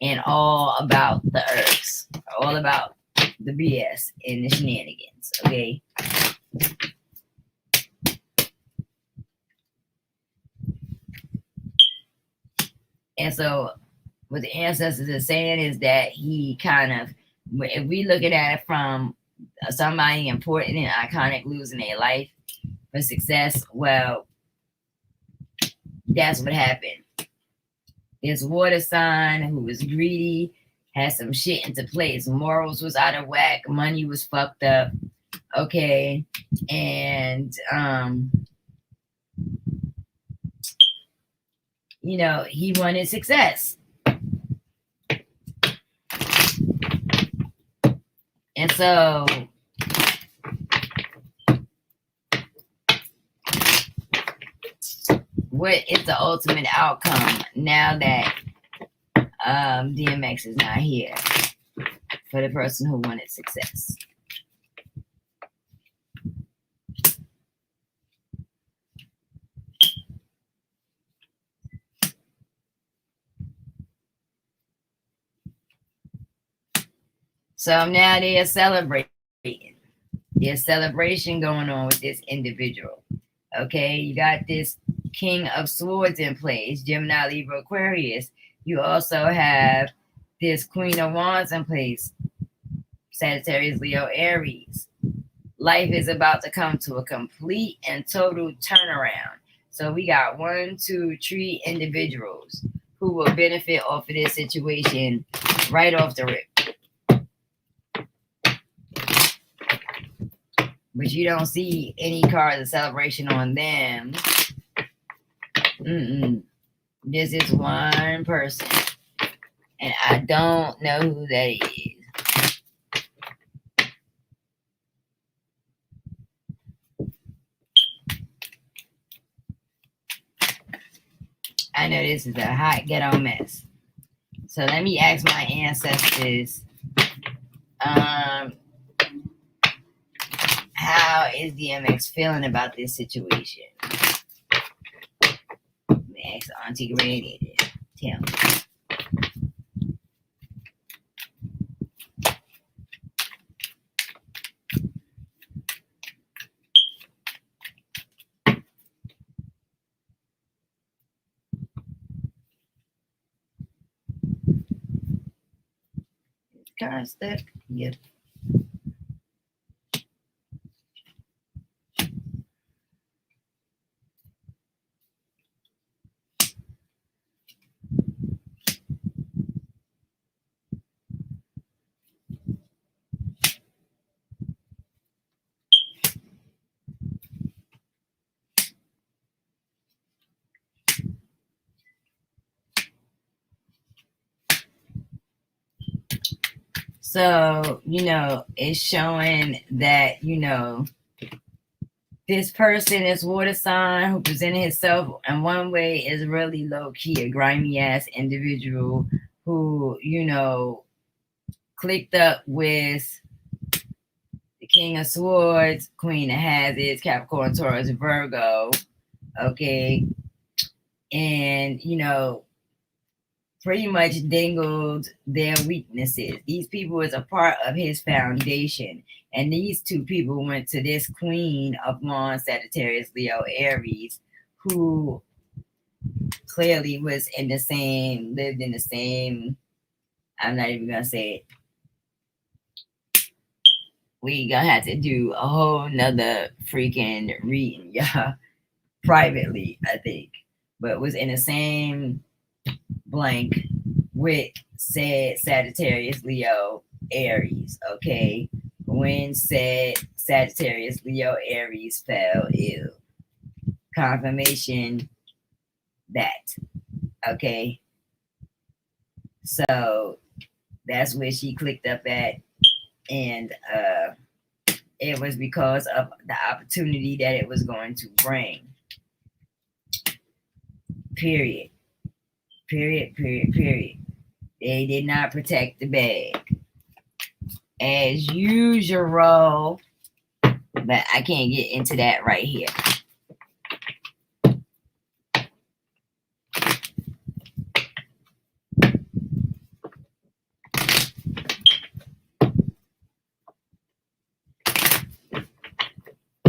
and all about the herbs, all about the BS and the shenanigans, okay? And so what the ancestors are saying is that he kind of, if we look at it from somebody important and iconic losing their life for success, well, that's what happened. This water sign who was greedy had some shit into place. Morals was out of whack. Money was fucked up. Okay. And, you know, he wanted success. And so what is the ultimate outcome now that DMX is not here for the person who wanted success? So now they are celebrating. There's celebration going on with this individual. Okay, you got this King of Swords in place, Gemini, Libra, Aquarius. You also have this Queen of Wands in place, Sagittarius, Leo, Aries. Life is about to come to a complete and total turnaround. So we got 1, 2, 3 individuals who will benefit off of this situation right off the rip. But you don't see any cards of celebration on them. This is one person, and I don't know who that is. I know this is a hot ghetto mess. So let me ask my ancestors, how is DMX feeling about this situation? Ask Auntie Granny to tell me. Kind of stuck. Yep. So, it's showing that, this person is water sign who presented himself in one way is really low key, a grimy ass individual who, clicked up with the King of Swords, Queen of Hazards, Capricorn, Taurus, Virgo. Okay. And, pretty much dingled their weaknesses. These people is a part of his foundation. And these two people went to this Queen of Wands, Sagittarius, Leo, Aries, who clearly was lived in the same, I'm not even going to say it. We gonna have to do a whole nother freaking reading, y'all, privately, I think. But was in the same blank with said Sagittarius, Leo, Aries, okay? When said Sagittarius, Leo, Aries fell ill. Confirmation that, okay? So that's where she clicked up at, and it was because of the opportunity that it was going to bring. Period. Period, period, period. They did not protect the bag. As usual, but I can't get into that right here.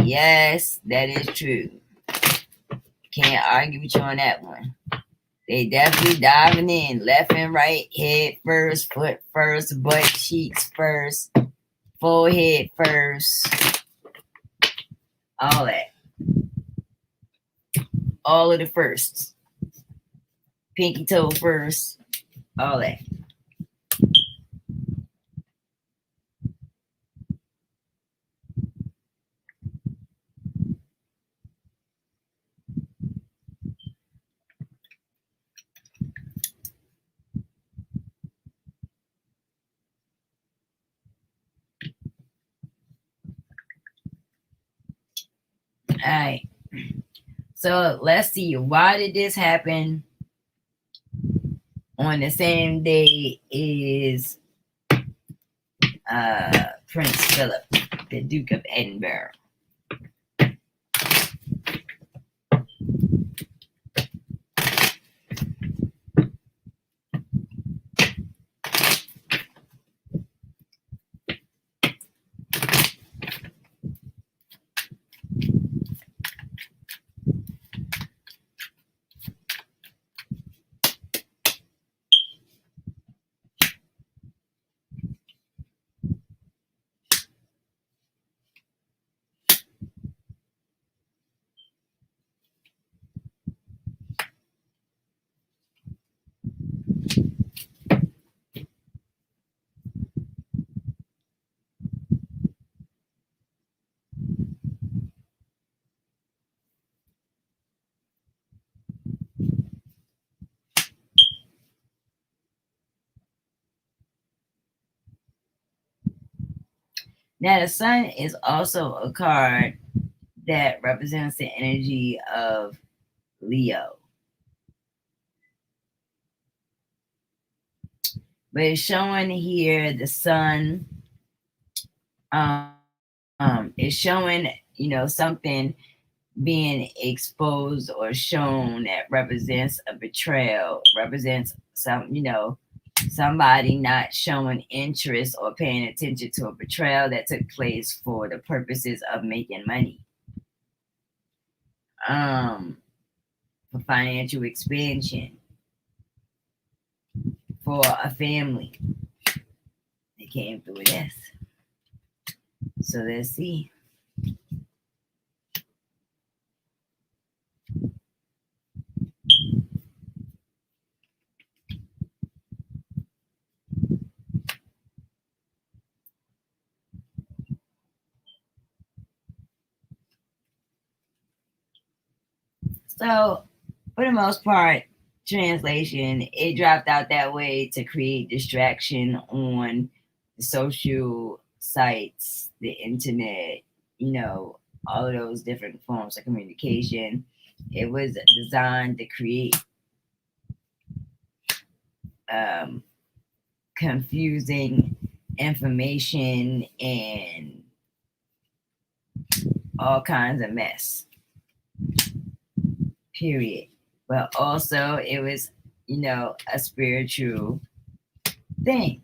Yes, that is true. Can't argue with you on that one. They definitely diving in left and right, head first, foot first, butt cheeks first, forehead first, all that. All of the firsts. Pinky toe first, all that. All right. So let's see. Why did this happen on the same day as Prince Philip, the Duke of Edinburgh? Now, the sun is also a card that represents the energy of Leo. But it's showing here the sun is showing, something being exposed or shown that represents a betrayal, represents somebody not showing interest or paying attention to a betrayal that took place for the purposes of making money. For financial expansion, for a family. They came through with this. So let's see. So, for the most part, translation, it dropped out that way to create distraction on the social sites, the internet, all of those different forms of communication. It was designed to create confusing information and all kinds of mess. Period. But also, it was, a spiritual thing.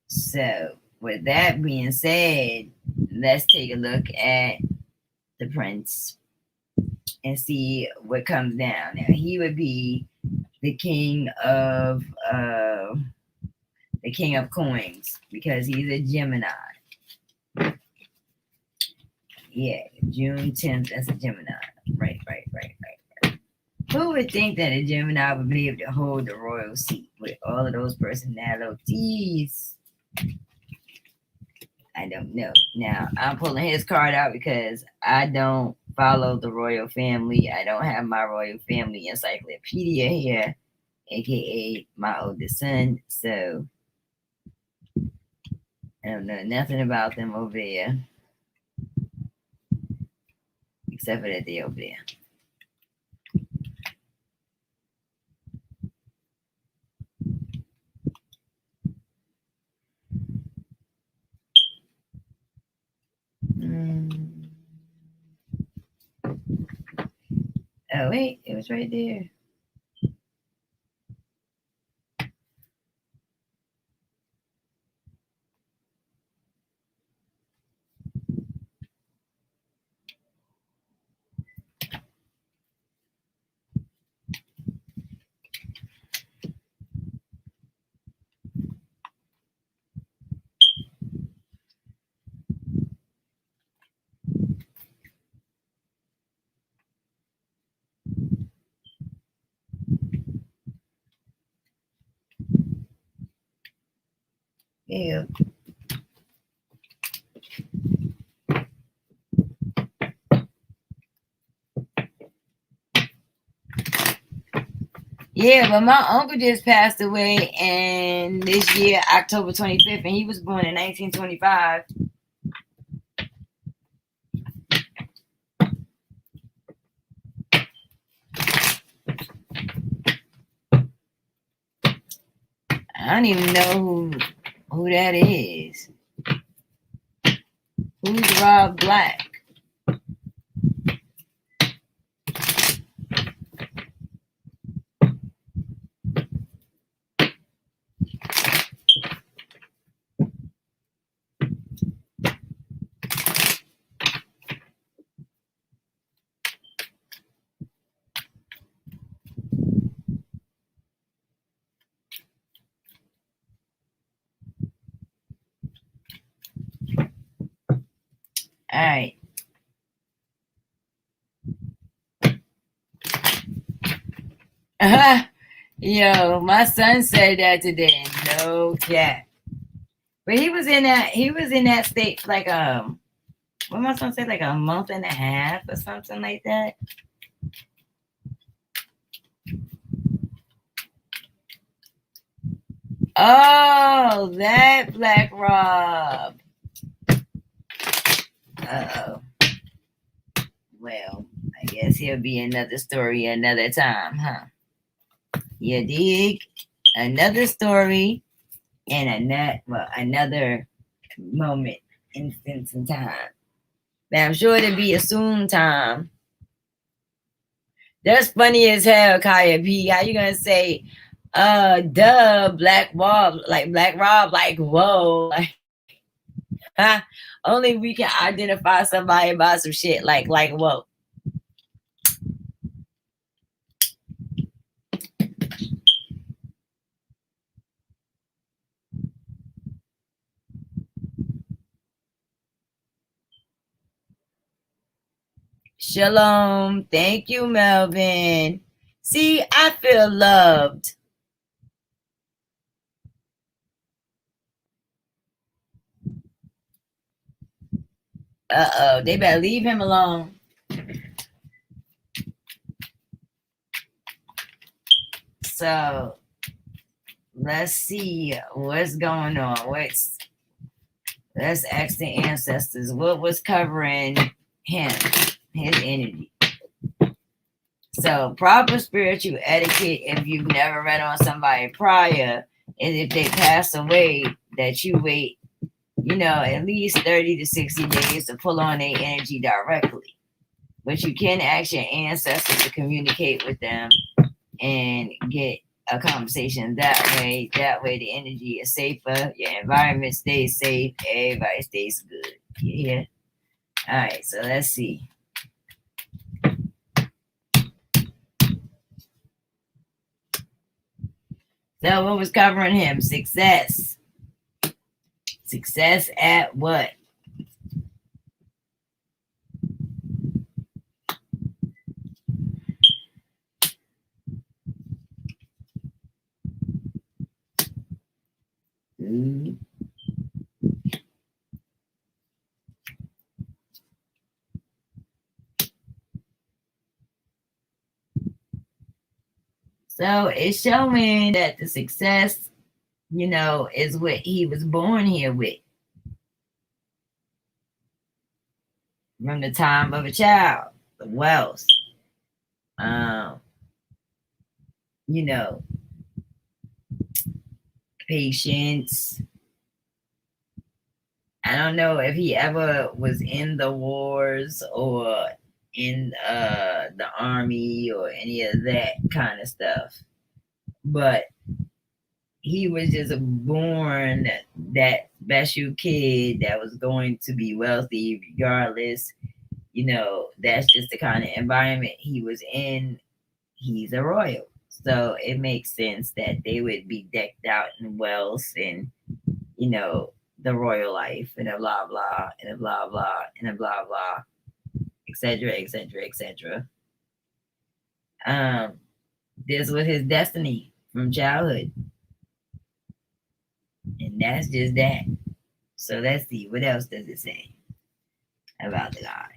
So, with that being said, let's take a look at the prince and see what comes down. Now, he would be the king of coins because he's a Gemini. Yeah, June 10th, that's a Gemini. Right. Who would think that a Gemini would be able to hold the royal seat with all of those personalities? I don't know. Now, I'm pulling his card out because I don't follow the royal family. I don't have my royal family encyclopedia here, aka my oldest son. So, I don't know nothing about them over there, except for that they're over there. Oh, wait, it was right there. Yeah. Yeah, but my uncle just passed away and this year, October 25th, and he was born in 1925. I don't even know who that is. Who's Rob Black? All right. Yo, my son said that today. No cap. But he was in that state for like what my son said, like a month and a half or something like that. Oh, that Black Rob. Uh-oh. Well, I guess he'll be another story another time, huh? You dig? Another story and another moment, instance in time. But I'm sure it'll be a soon time. That's funny as hell, Kaya P. How you gonna say, Black Rob, like, whoa, like, only we can identify somebody by some shit, like, whoa. Shalom. Thank you, Melvin. See, I feel loved. Uh-oh, they better leave him alone. So, let's see what's going on. Let's ask the ancestors what was covering him, his energy. So proper spiritual etiquette, if you've never read on somebody prior, is if they pass away, that you wait, at least 30 to 60 days to pull on their energy directly. But you can ask your ancestors to communicate with them and get a conversation that way. That way the energy is safer, your environment stays safe, everybody stays good. You hear? All right, so let's see. So what was covering him? Success. Success at what? So it's showing that the success, is what he was born here with. From the time of a child, the wealth, you know, patience. I don't know if he ever was in the wars or in the army or any of that kind of stuff, but he was just born that special kid that was going to be wealthy regardless. That's just the kind of environment he was in. He's a royal. So it makes sense that they would be decked out in wealth and, the royal life and a blah, blah, and a blah, blah, and a blah, blah, etc., etc., etc. This was his destiny from childhood. And that's just that. So let's see. What else does it say about the guy?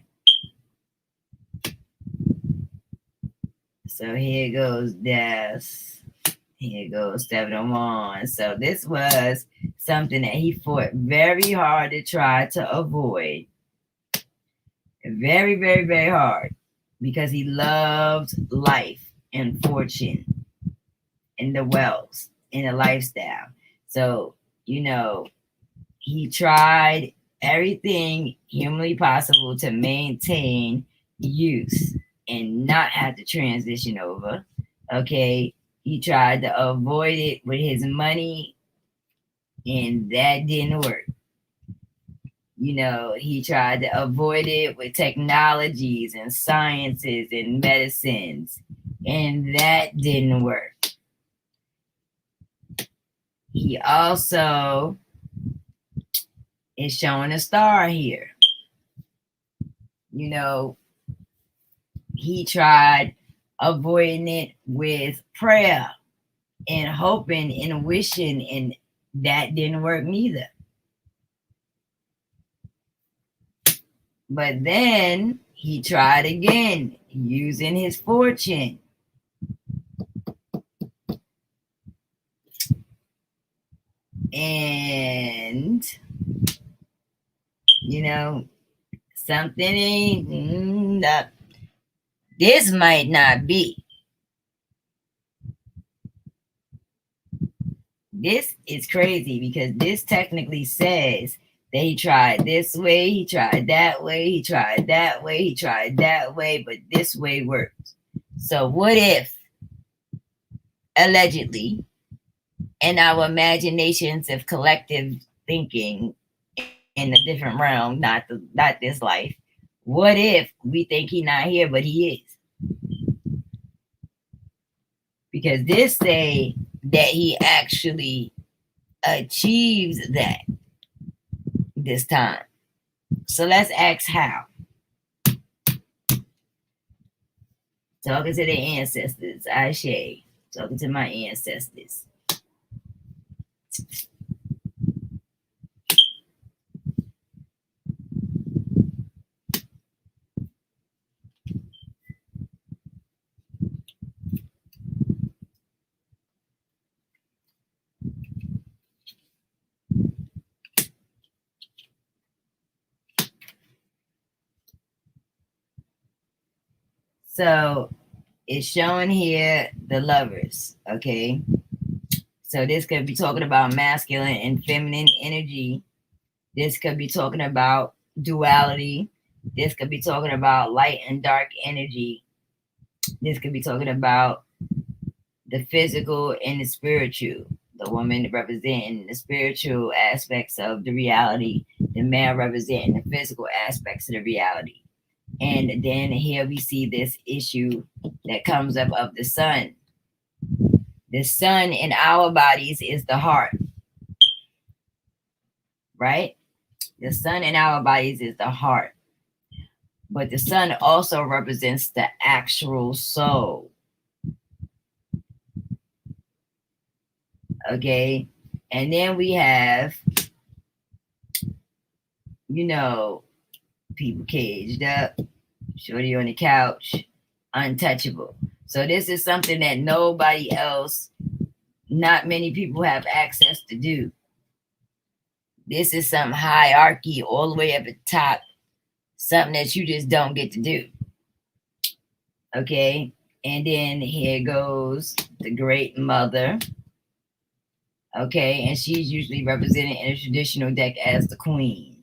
So here goes death. Here goes 7 of Wands. So this was something that he fought very hard to try to avoid. Very, very, very hard. Because he loved life and fortune and the wealth and the lifestyle. So, he tried everything humanly possible to maintain youth and not have to transition over. Okay. He tried to avoid it with his money, and that didn't work. He tried to avoid it with technologies and sciences and medicines, and that didn't work. He also is showing a star here. He tried avoiding it with prayer and hoping and wishing, and that didn't work neither. But then he tried again using his fortune. And, something ain't up. This might not be. This is crazy because this technically says that he tried this way, he tried that way, he tried that way, he tried that way, but this way worked. So what if, allegedly, in our imaginations of collective thinking in a different realm, not this life, what if we think he's not here, but he is? Because this say that he actually achieves that this time. So let's ask how. Talking to the ancestors, Ashe. Talking to my ancestors. So it's showing here the lovers, okay? So this could be talking about masculine and feminine energy. This could be talking about duality. This could be talking about light and dark energy. This could be talking about the physical and the spiritual. The woman representing the spiritual aspects of the reality, the man representing the physical aspects of the reality. And then here we see this issue that comes up of the sun. The sun in our bodies is the heart, right? The sun in our bodies is the heart. But the sun also represents the actual soul. Okay. And then we have, people caged up, shorty on the couch, untouchable. So this is something that nobody else, not many people have access to do. This is some hierarchy all the way up at the top, something that you just don't get to do. Okay. And then here goes the great mother. Okay. And she's usually represented in a traditional deck as the queen.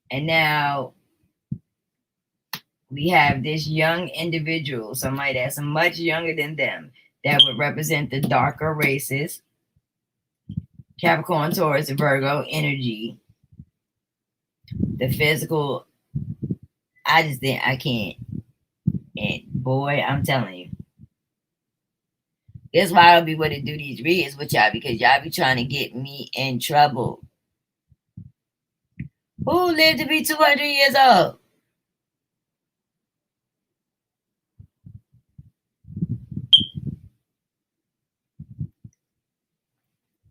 And now we have this young individual, somebody that's much younger than them, that would represent the darker races. Capricorn, Taurus, Virgo energy. The physical, I just think I can't. And boy, I'm telling you. That's why I don't be able to do these reads with y'all, because y'all be trying to get me in trouble. Who lived to be 200 years old?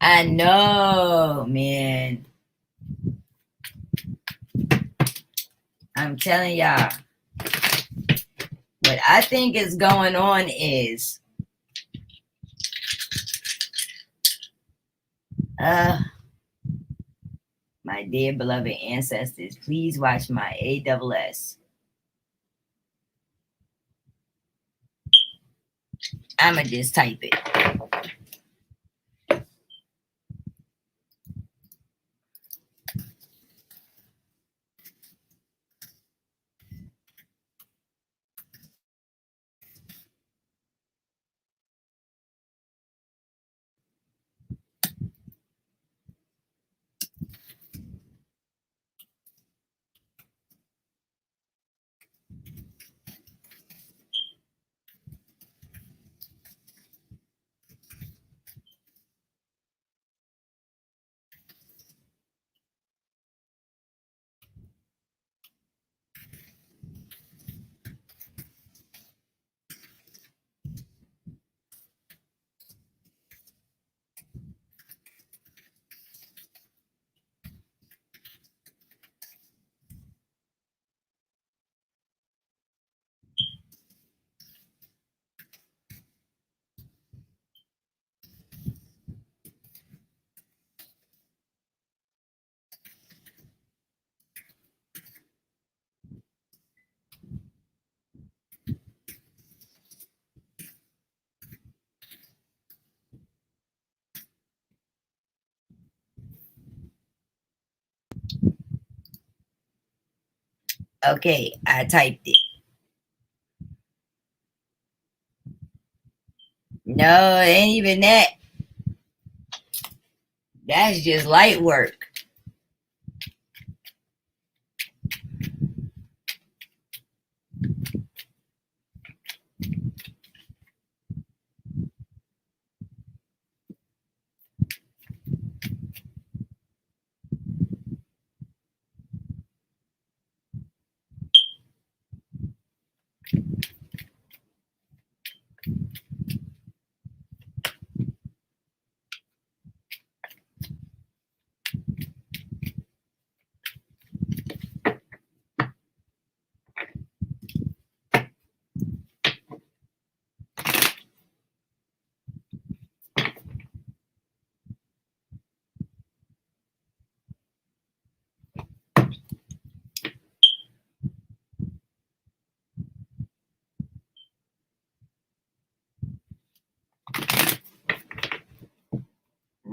I know, man. I'm telling y'all. What I think is going on is my dear beloved ancestors, please watch my ASS. I'ma just type it. Okay, I typed it. No, it ain't even that. That's just light work.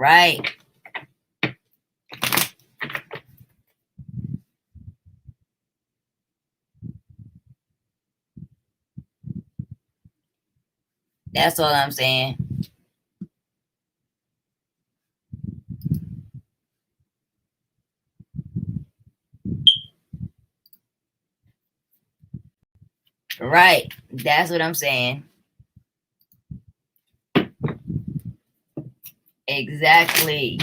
Right. That's all I'm saying. Right. That's what I'm saying. Exactly.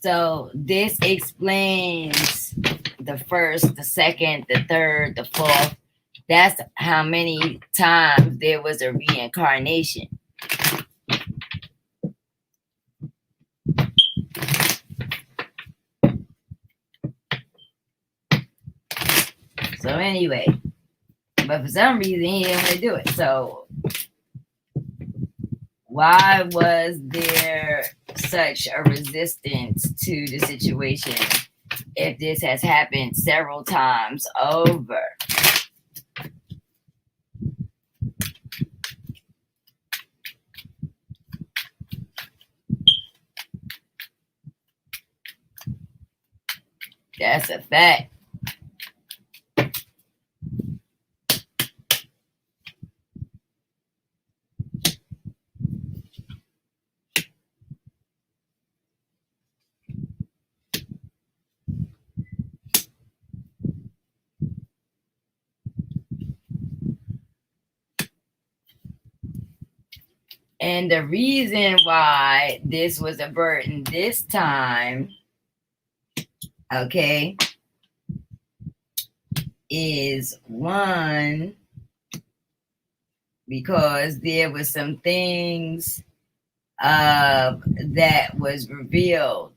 So this explains the first, the second, the third, the fourth. That's how many times there was a reincarnation. So anyway, but for some reason he didn't want to do it. So why was there such a resistance to the situation if this has happened several times over? That's a fact. And the reason why this was a burden this time, okay, is one, because there was some things that was revealed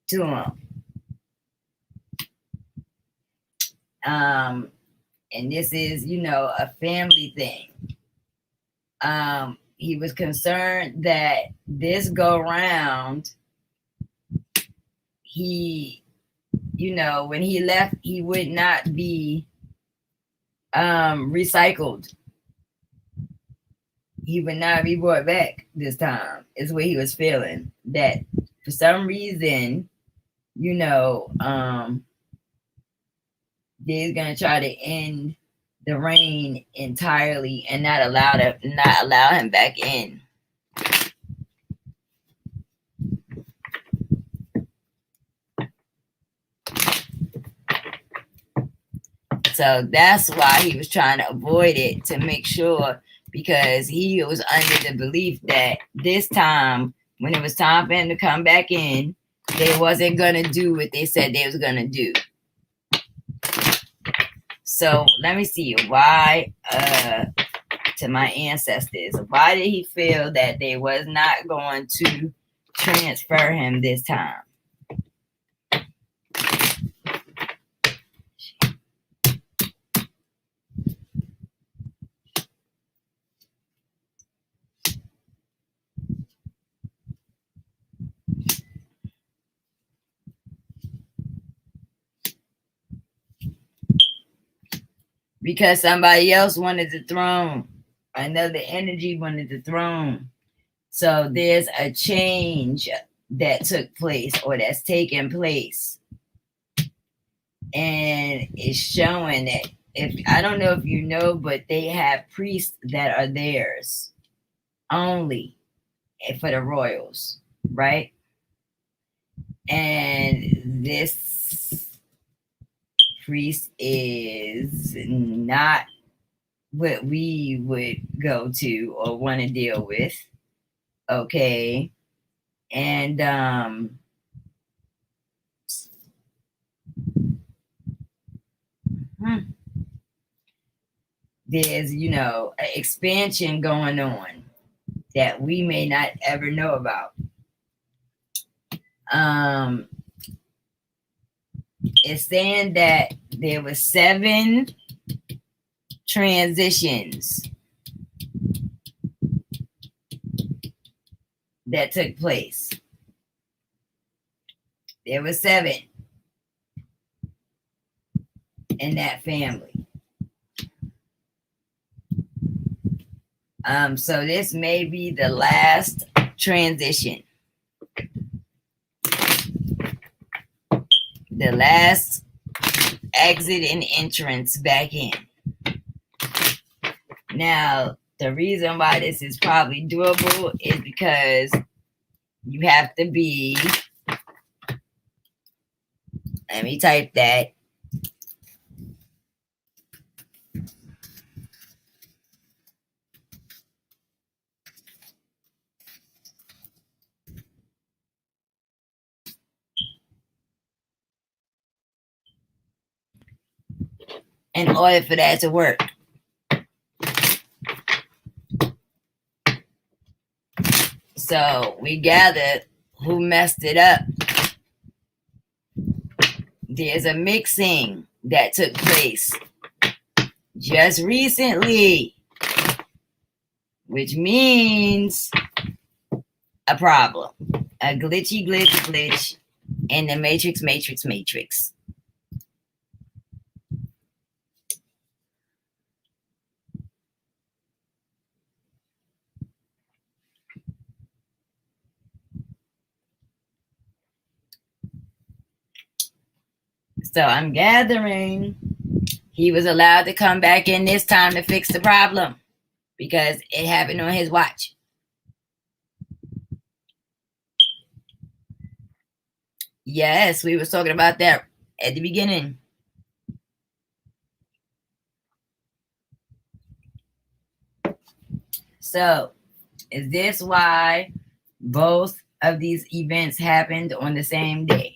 to him. And this is, a family thing. He was concerned that this go round, he, when he left, he would not be recycled. He would not be brought back this time, is what he was feeling. That for some reason, they're gonna try to end the reign entirely and not allow him back in. So that's why he was trying to avoid it, to make sure, because he was under the belief that this time, when it was time for him to come back in, they wasn't gonna do what they said they was gonna do. So let me see why, to my ancestors, why did he feel that they was not going to transfer him this time? Because somebody else wanted the throne. Another energy wanted the throne. So there's a change that took place, or that's taken place. And it's showing that, if I don't know if you know, but they have priests that are theirs only for the royals, right? And this priest is not what we would go to or want to deal with. Okay. And there's, an expansion going on that we may not ever know about. It's saying that there were 7 transitions that took place. There were 7 in that family. So this may be the last transition. The last exit and entrance back in. Now, the reason why this is probably doable is because you have to be, let me type that. In order for that to work. So we gathered who messed it up. There's a mixing that took place just recently, which means a problem, a glitch in the matrix. So I'm gathering he was allowed to come back in this time to fix the problem because it happened on his watch. Yes, we were talking about that at the beginning. So, is this why both of these events happened on the same day?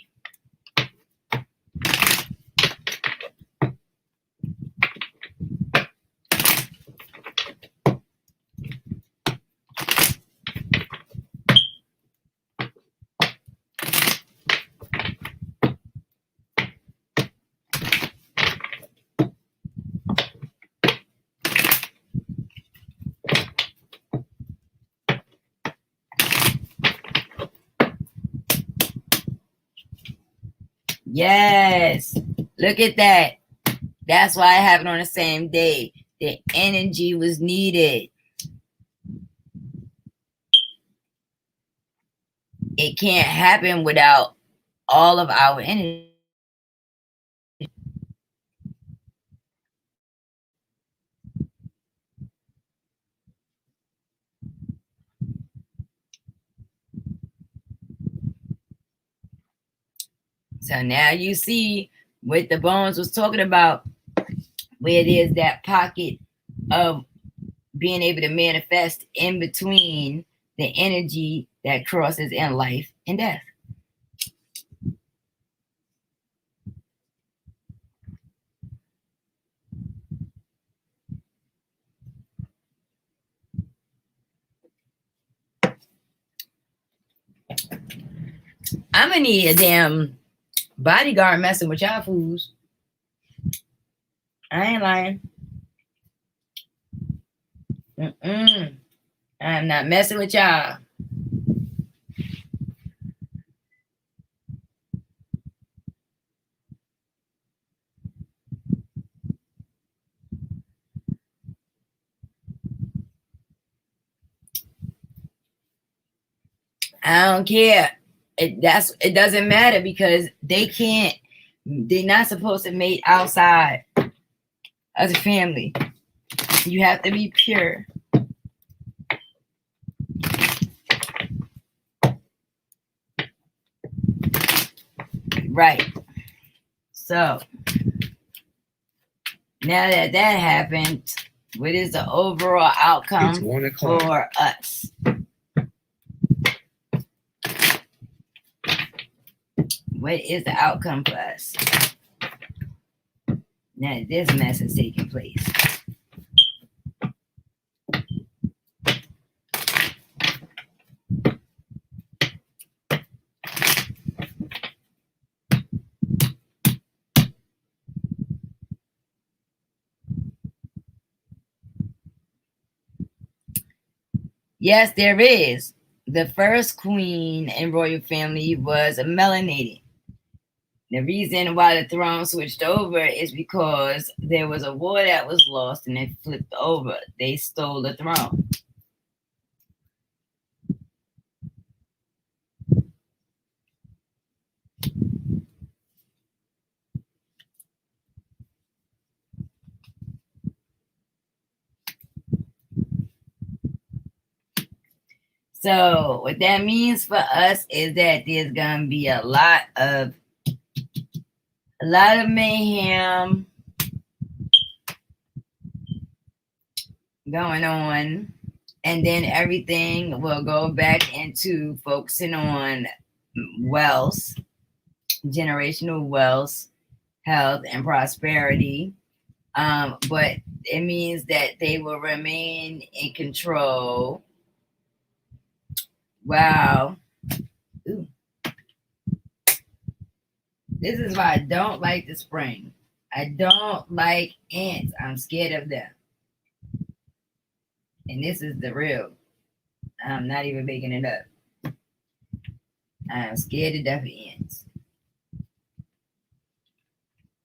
Yes, look at that. That's why it happened on the same day. The energy was needed. It can't happen without all of our energy. So now you see what the bones was talking about, where there's that pocket of being able to manifest in between the energy that crosses in life and death. I'm gonna need a damn bodyguard messing with y'all fools. I ain't lying. I'm not messing with y'all. I don't care. It doesn't matter because they're not supposed to mate outside as a family. You have to be pure. Right. So now that happened, what is the overall outcome for us? What is the outcome for us? Now this mess is taking place. Yes, there is. The first queen in royal family was melanated. The reason why the throne switched over is because there was a war that was lost and it flipped over. They stole the throne. So what that means for us is that there's gonna be a lot of mayhem going on, and then everything will go back into focusing on wealth, generational wealth, health, and prosperity. But it means that they will remain in control. Wow. Ooh. This is why I don't like the spring. I don't like ants. I'm scared of them. And this is the real. I'm not even making it up. I'm scared to death of ants.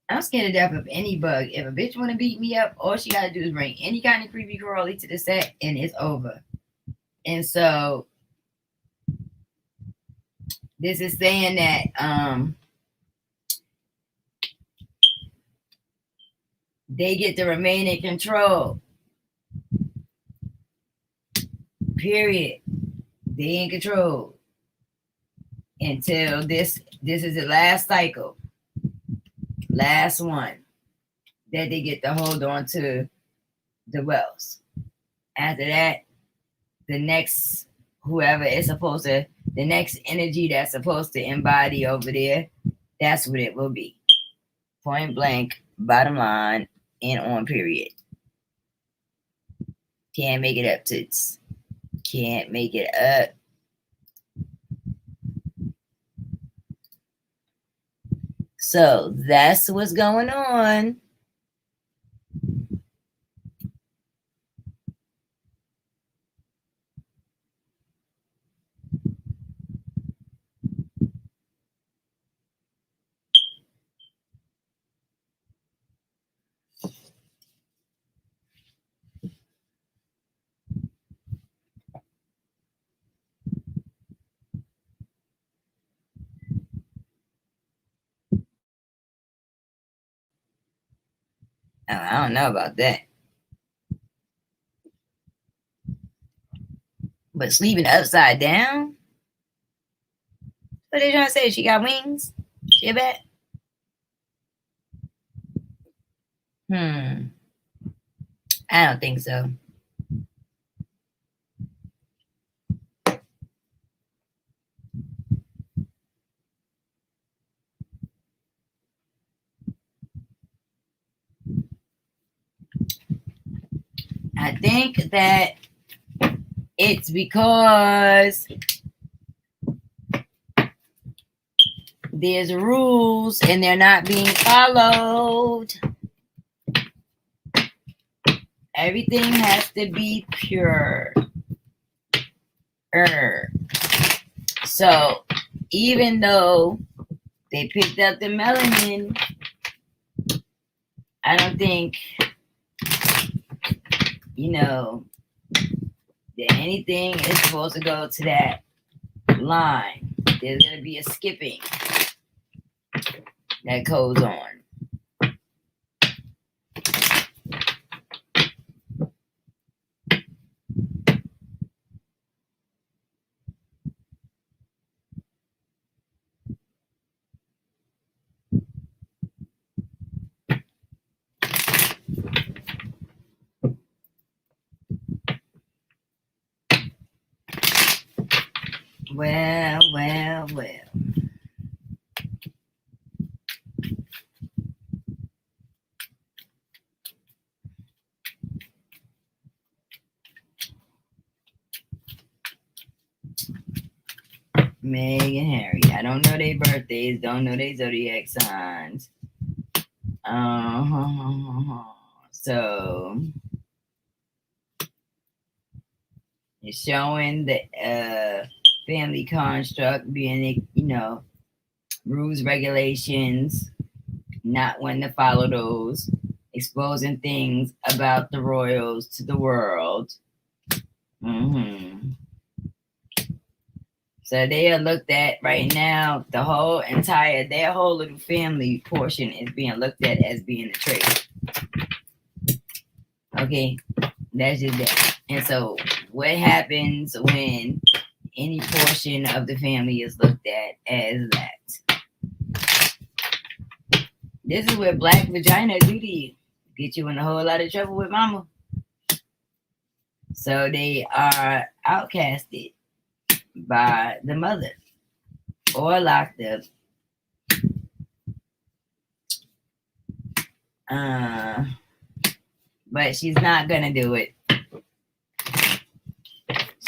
I'm scared to death of any bug. If a bitch want to beat me up, all she got to do is bring any kind of creepy crawly to the set and it's over. And so this is saying that they get to remain in control. Period. They in control until this is the last cycle, last one that they get to hold on to the wealth. After that, the next whoever is supposed to, the next energy that's supposed to embody over there, that's what it will be. Point blank, bottom line, and on period. Can't make it up, toots. Can't make it up. So that's what's going on. I don't know about that. But sleeping upside down? What they trying to say? She got wings? She a bat? I don't think so. I think that it's because there's rules and they're not being followed. Everything has to be pure. So even though they picked up the melanin, I don't think, that anything is supposed to go to that line. There's going to be a skipping that goes on. Well. Meg and Harry. I don't know their birthdays, don't know their zodiac signs. So it's showing the family construct being rules, regulations, not wanting to follow those, exposing things about the royals to the world. So they are looked at right now. The whole entire, their whole little family portion is being looked at as being a trait. Okay, that's just that. And so, what happens when any portion of the family is looked at as that? This is what black vagina do to you. Get you in a whole lot of trouble with mama. So they are outcasted by the mother or locked up. But she's not gonna do it.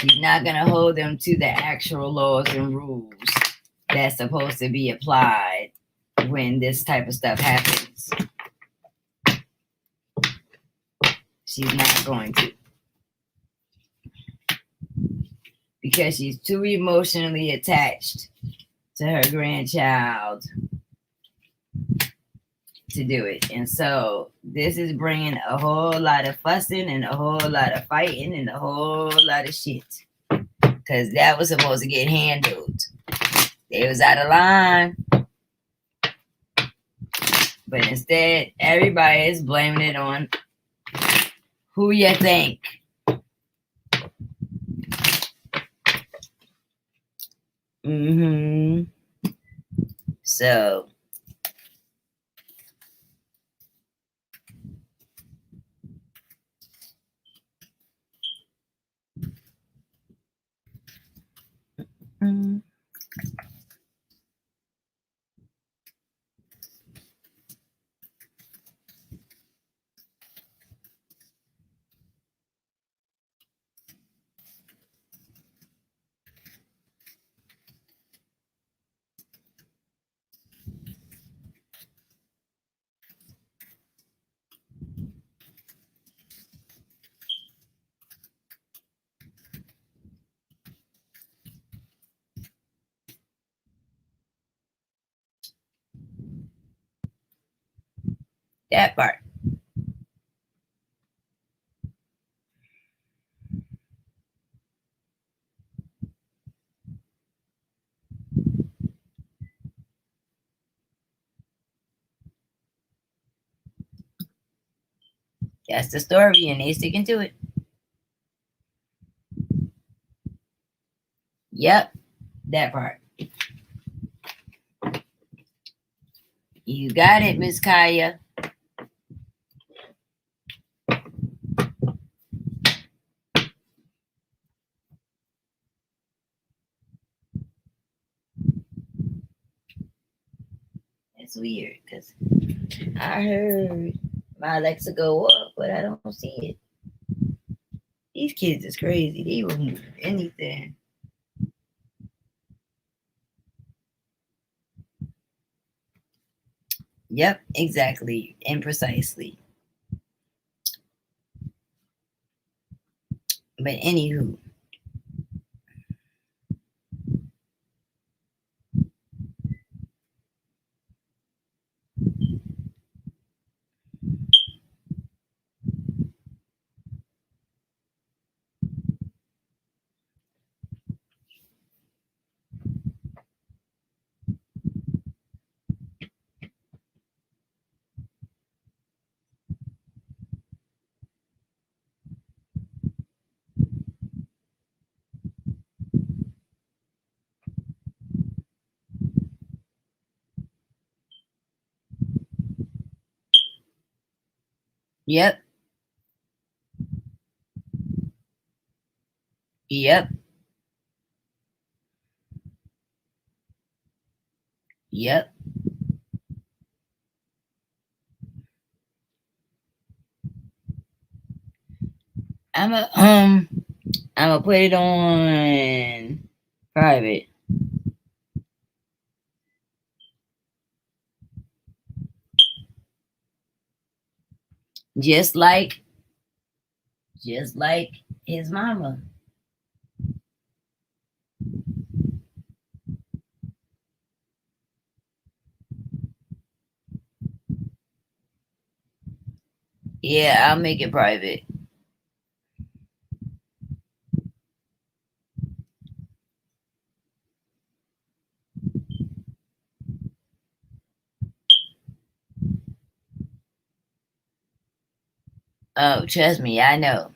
She's not gonna hold them to the actual laws and rules that's supposed to be applied when this type of stuff happens. She's not going to. Because she's too emotionally attached to her grandchild to do it. And so this is bringing a whole lot of fussing and a whole lot of fighting and a whole lot of shit. Because that was supposed to get handled. They was out of line. But instead, everybody is blaming it on who you think. So that part. That's the story, and they sticking to it. Yep, that part. You got it, Miss Kaya. It's weird because I heard my Alexa go up, but I don't see it. These kids is crazy. They will move anything. Yep, exactly and precisely. But anywho. Yep. Yep. Yep. I'm gonna put it on private. Just like his mama. Yeah, I'll make it private. Oh, trust me, I know.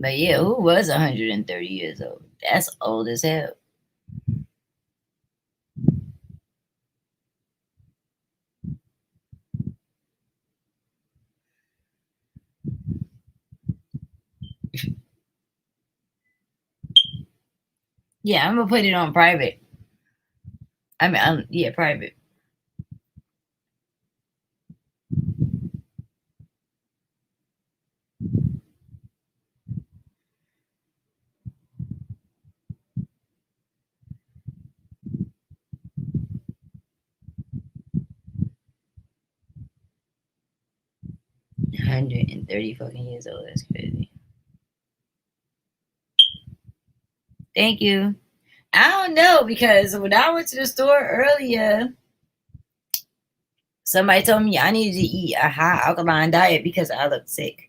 But yeah, who was 130 years old? That's old as hell. Yeah, I'm gonna put it on private. I mean, yeah, private. 130 fucking years old. That's crazy. Thank you. I don't know because when I went to the store earlier, somebody told me I needed to eat a high alkaline diet because I look sick.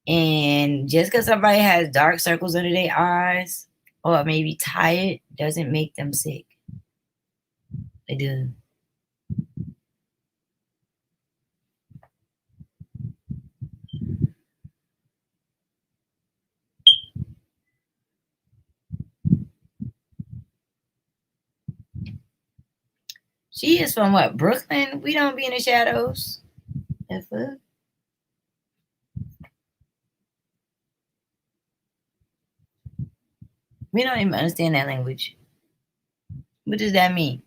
And just because somebody has dark circles under their eyes or maybe tired doesn't make them sick. They do. She is from what? Brooklyn? We don't be in the shadows. The fuck? We don't even understand that language. What does that mean?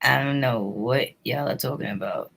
I don't know what y'all are talking about.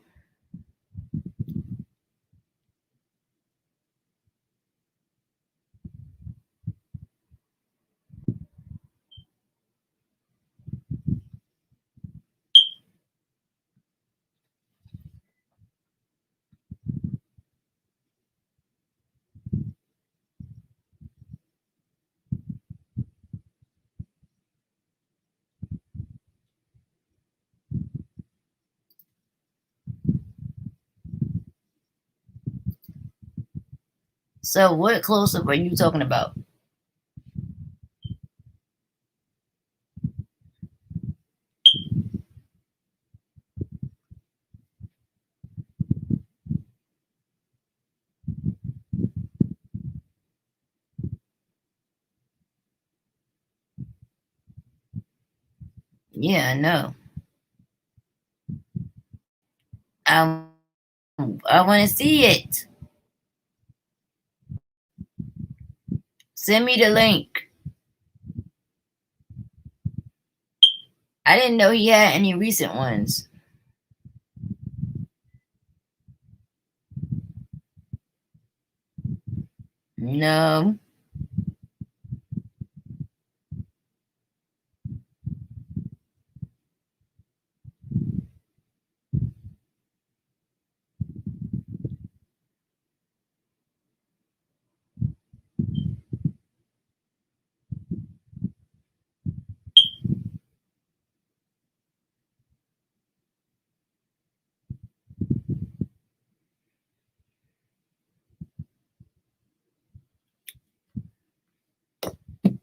So what close up are you talking about? Yeah, I know. I I want to see it. Send me the link. I didn't know he had any recent ones. No.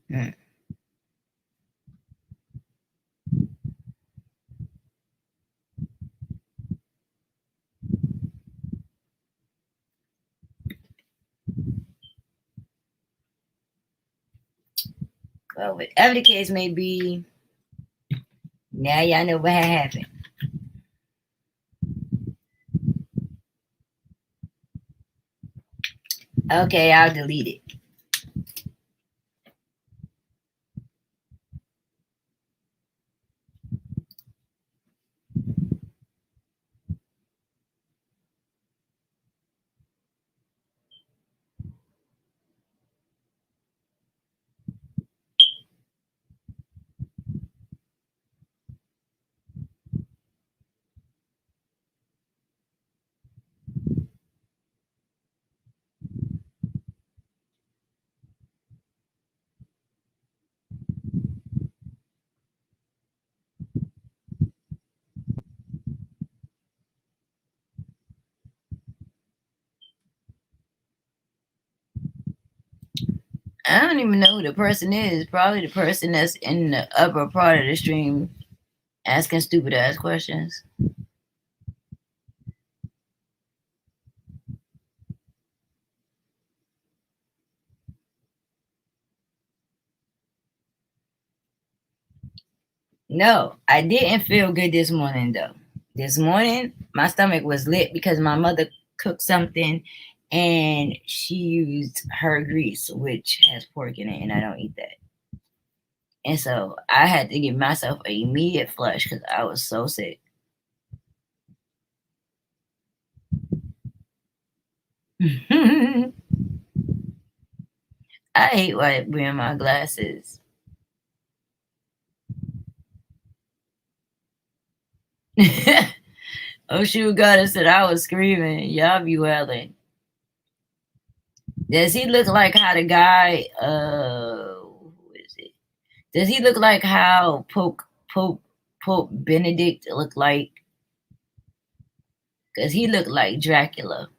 Hmm. Well, whatever the case may be, now y'all know what had happened. Okay, I'll delete it. I don't even know who the person is. Probably the person that's in the upper part of the stream asking stupid ass questions. No, I didn't feel good this morning though. This morning, my stomach was lit because my mother cooked something and she used her grease, which has pork in it, and I don't eat that. And so I had to give myself an immediate flush because I was so sick. I hate wearing my glasses. Oh shoot, God, said I was screaming. Y'all be wailing. Does he look like how the guy who is it? Does he look like how Pope Benedict looked like? Cause he looked like Dracula.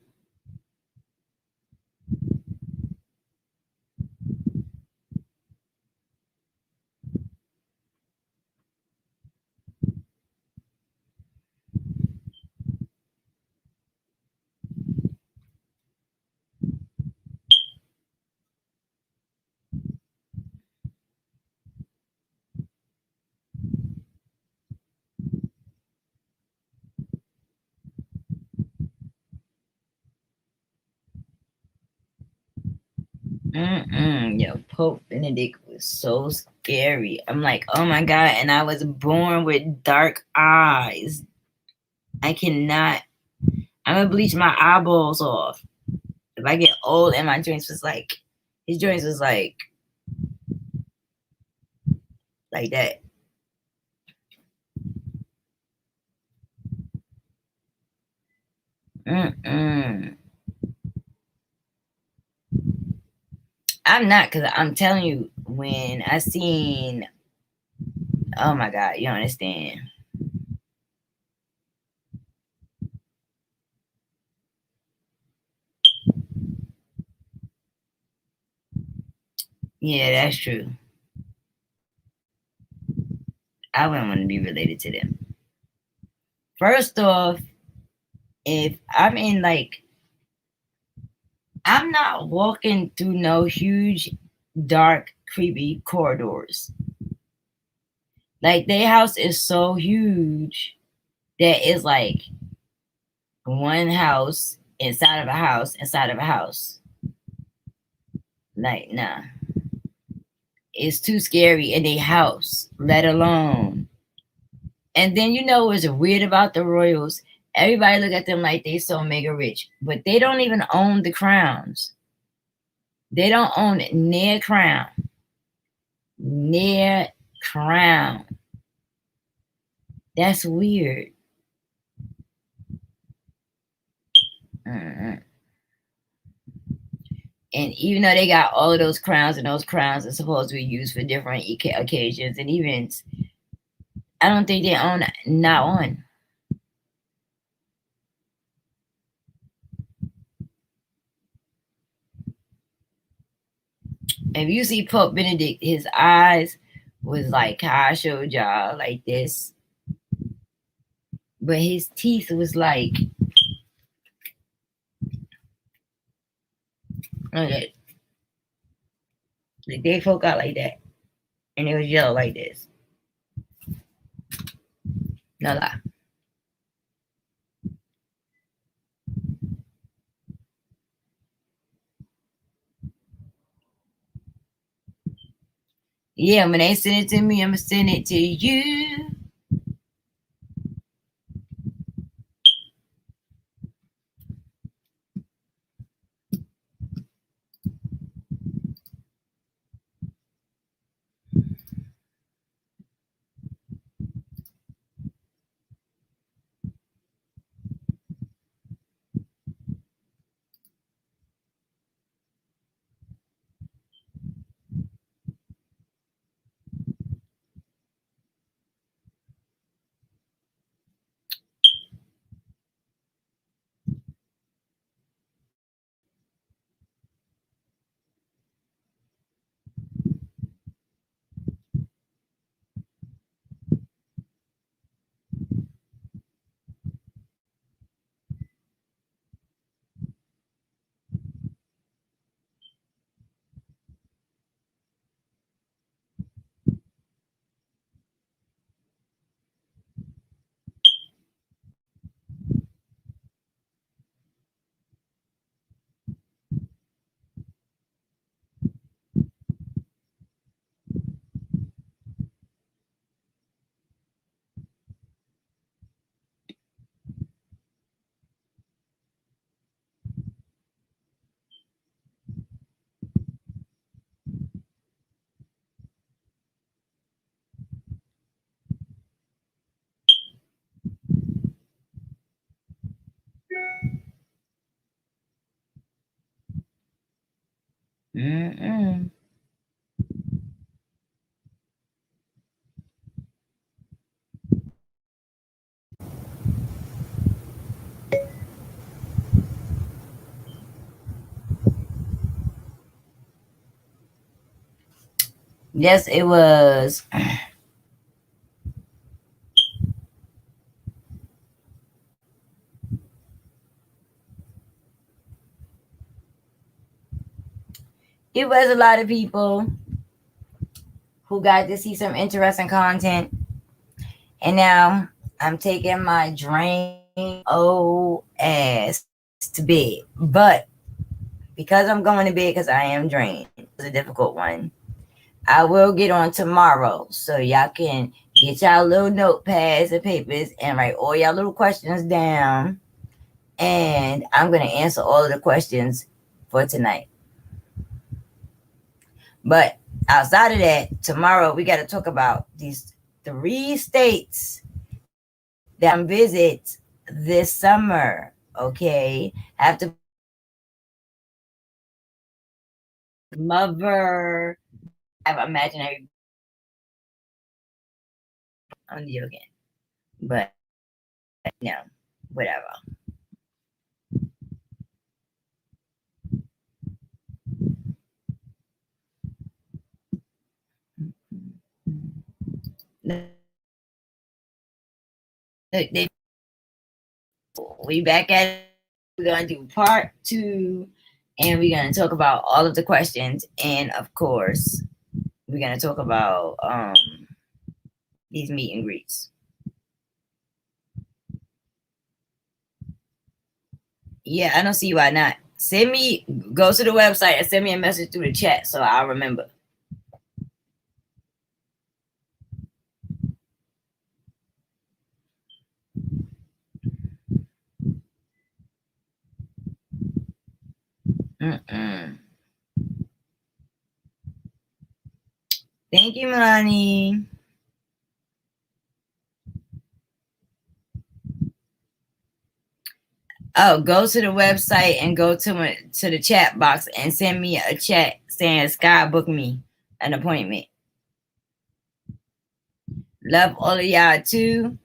Yo, Pope Benedict was so scary. I'm like, oh my God. And I was born with dark eyes. I cannot. I'm gonna bleach my eyeballs off. If I get old and my joints was like, his joints was like that. I'm not, because I'm telling you, when I seen, oh my God, you don't understand. Yeah, that's true. I wouldn't want to be related to them. First off, if I'm in like, I'm not walking through no huge, dark, creepy corridors. Like, their house is so huge that it's like one house inside of a house inside of a house. Like, nah. It's too scary in a house, let alone. And then you know what's weird about the royals? Everybody look at them like they so mega rich, but they don't even own the crowns. They don't own it near crown. Near crown. That's weird. Mm-mm. And even though they got all of those crowns, and those crowns are supposed to be used for different occasions and events, I don't think they own not one. If you see Pope Benedict, his eyes was like how I showed y'all, like this. But his teeth was like that. Like they poke out like that. And it was yellow like this. No lie. Yeah, when they send it to me, I'm gonna send it to you. Mm-mm. Yes, it was. It was a lot of people who got to see some interesting content. And now I'm taking my drain old ass to bed. But because I'm going to bed because I am drained, it's a difficult one. I will get on tomorrow so y'all can get y'all little notepads and papers and write all y'all little questions down. And I'm going to answer all of the questions for tonight. But outside of that, tomorrow we got to talk about these 3 states that I'm visit this summer. Okay, I have to mother have imaginary. I'm joking, but no, whatever. We back at it. We're gonna do part 2, and we're gonna talk about all of the questions, and of course, we're gonna talk about these meet and greets. Yeah, I don't see why not. Go to the website and send me a message through the chat so I'll remember. Mm-mm. Thank you, Melanie. Oh, go to the website and go to the chat box and send me a chat saying Sky book me an appointment. Love all of y'all too.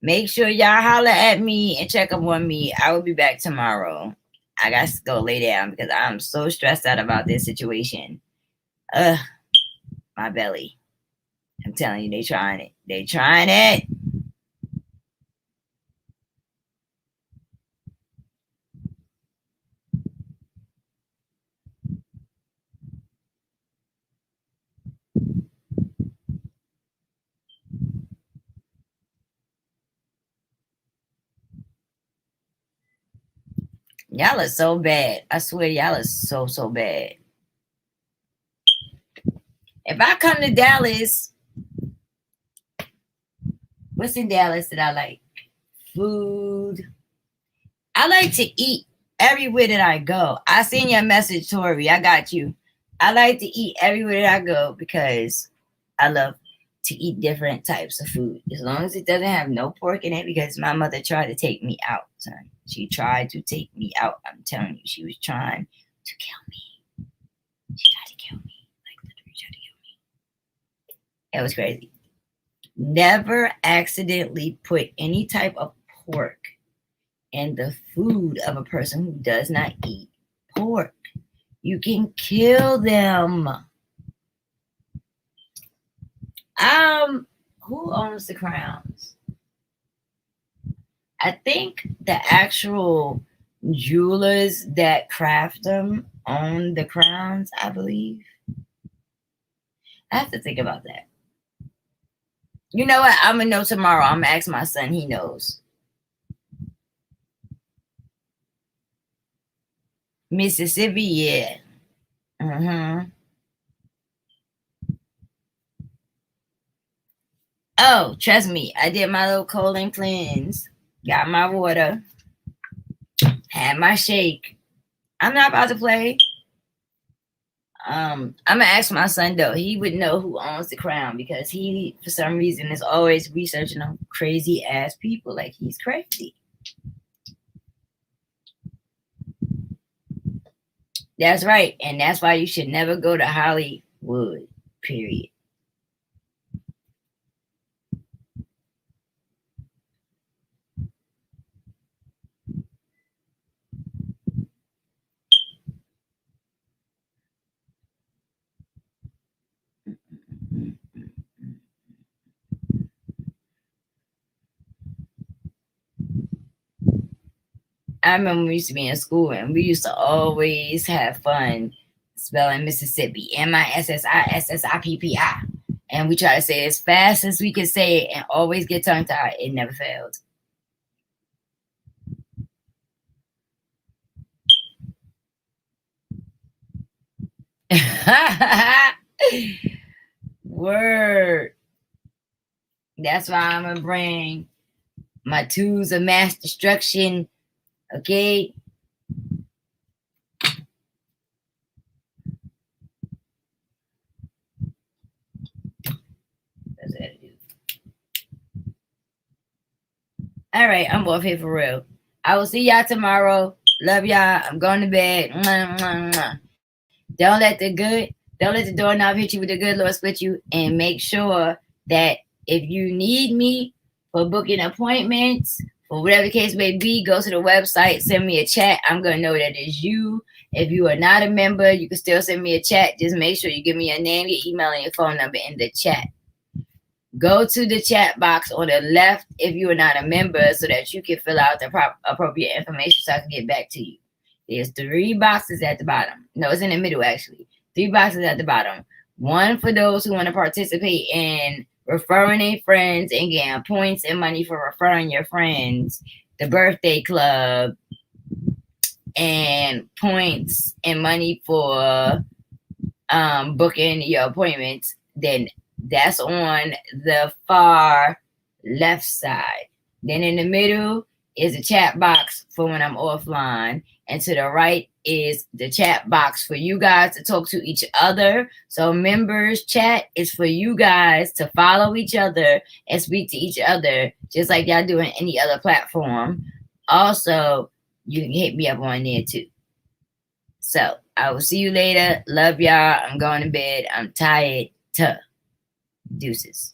Make sure y'all holler at me and check up on me. I will be back tomorrow. I got to go lay down because I'm so stressed out about this situation. Ugh, my belly. I'm telling you, they trying it. They trying it. Y'all are so bad. I swear, y'all are so bad. If I come to Dallas, what's in Dallas that I like? Food. I like to eat everywhere that I go. I seen your message, Tori. I got you. I like to eat everywhere that I go because I love to eat different types of food. As long as it doesn't have no pork in it, because my mother tried to take me out, son. She tried to take me out. I'm telling you, she was trying to kill me. She tried to kill me. Like literally tried to kill me. It was crazy. Never accidentally put any type of pork in the food of a person who does not eat pork. You can kill them. Who owns the crowns? I think the actual jewelers that craft them own the crowns, I believe. I have to think about that. You know what? I'm gonna know tomorrow. I'm gonna ask my son. He knows. Mississippi, yeah. Oh, trust me. I did my little colon cleanse. Got my water. Had my shake. I'm not about to play. I'm gonna ask my son though. He would know who owns the crown because he, for some reason, is always researching on crazy ass people. Like he's crazy. That's right. And that's why you should never go to Hollywood, period. I remember we used to be in school and we used to always have fun spelling Mississippi, Mississippi. And we try to say it as fast as we could say it and always get tongue tied. It never failed. Word. That's why I'm gonna bring my tools of mass destruction. Okay. That's what I do. All right, I'm off here for real. I will see y'all tomorrow. Love y'all. I'm going to bed. Mwah, mwah, mwah. Don't let the doorknob hit you with the good Lord split you. And make sure that if you need me for booking appointments, or whatever the case may be, go to the website, send me a chat. I'm going to know that it's you. If you are not a member, you can still send me a chat. Just make sure you give me your name, your email, and your phone number in the chat. Go to the chat box on the left if you are not a member so that you can fill out the appropriate information so I can get back to you. There's 3 boxes at the bottom. No, it's in the middle, actually. 3 boxes at the bottom. One for those who want to participate in referring their friends and getting points and money for referring your friends. The birthday club. And points and money for booking your appointments. Then that's on the far left side. Then in the middle is a chat box for when I'm offline. And to the right is the chat box for you guys to talk to each other. So members chat is for you guys to follow each other and speak to each other, just like y'all do on any other platform. Also, you can hit me up on there too. So I will see you later. Love y'all. I'm going to bed. I'm tired. Deuces.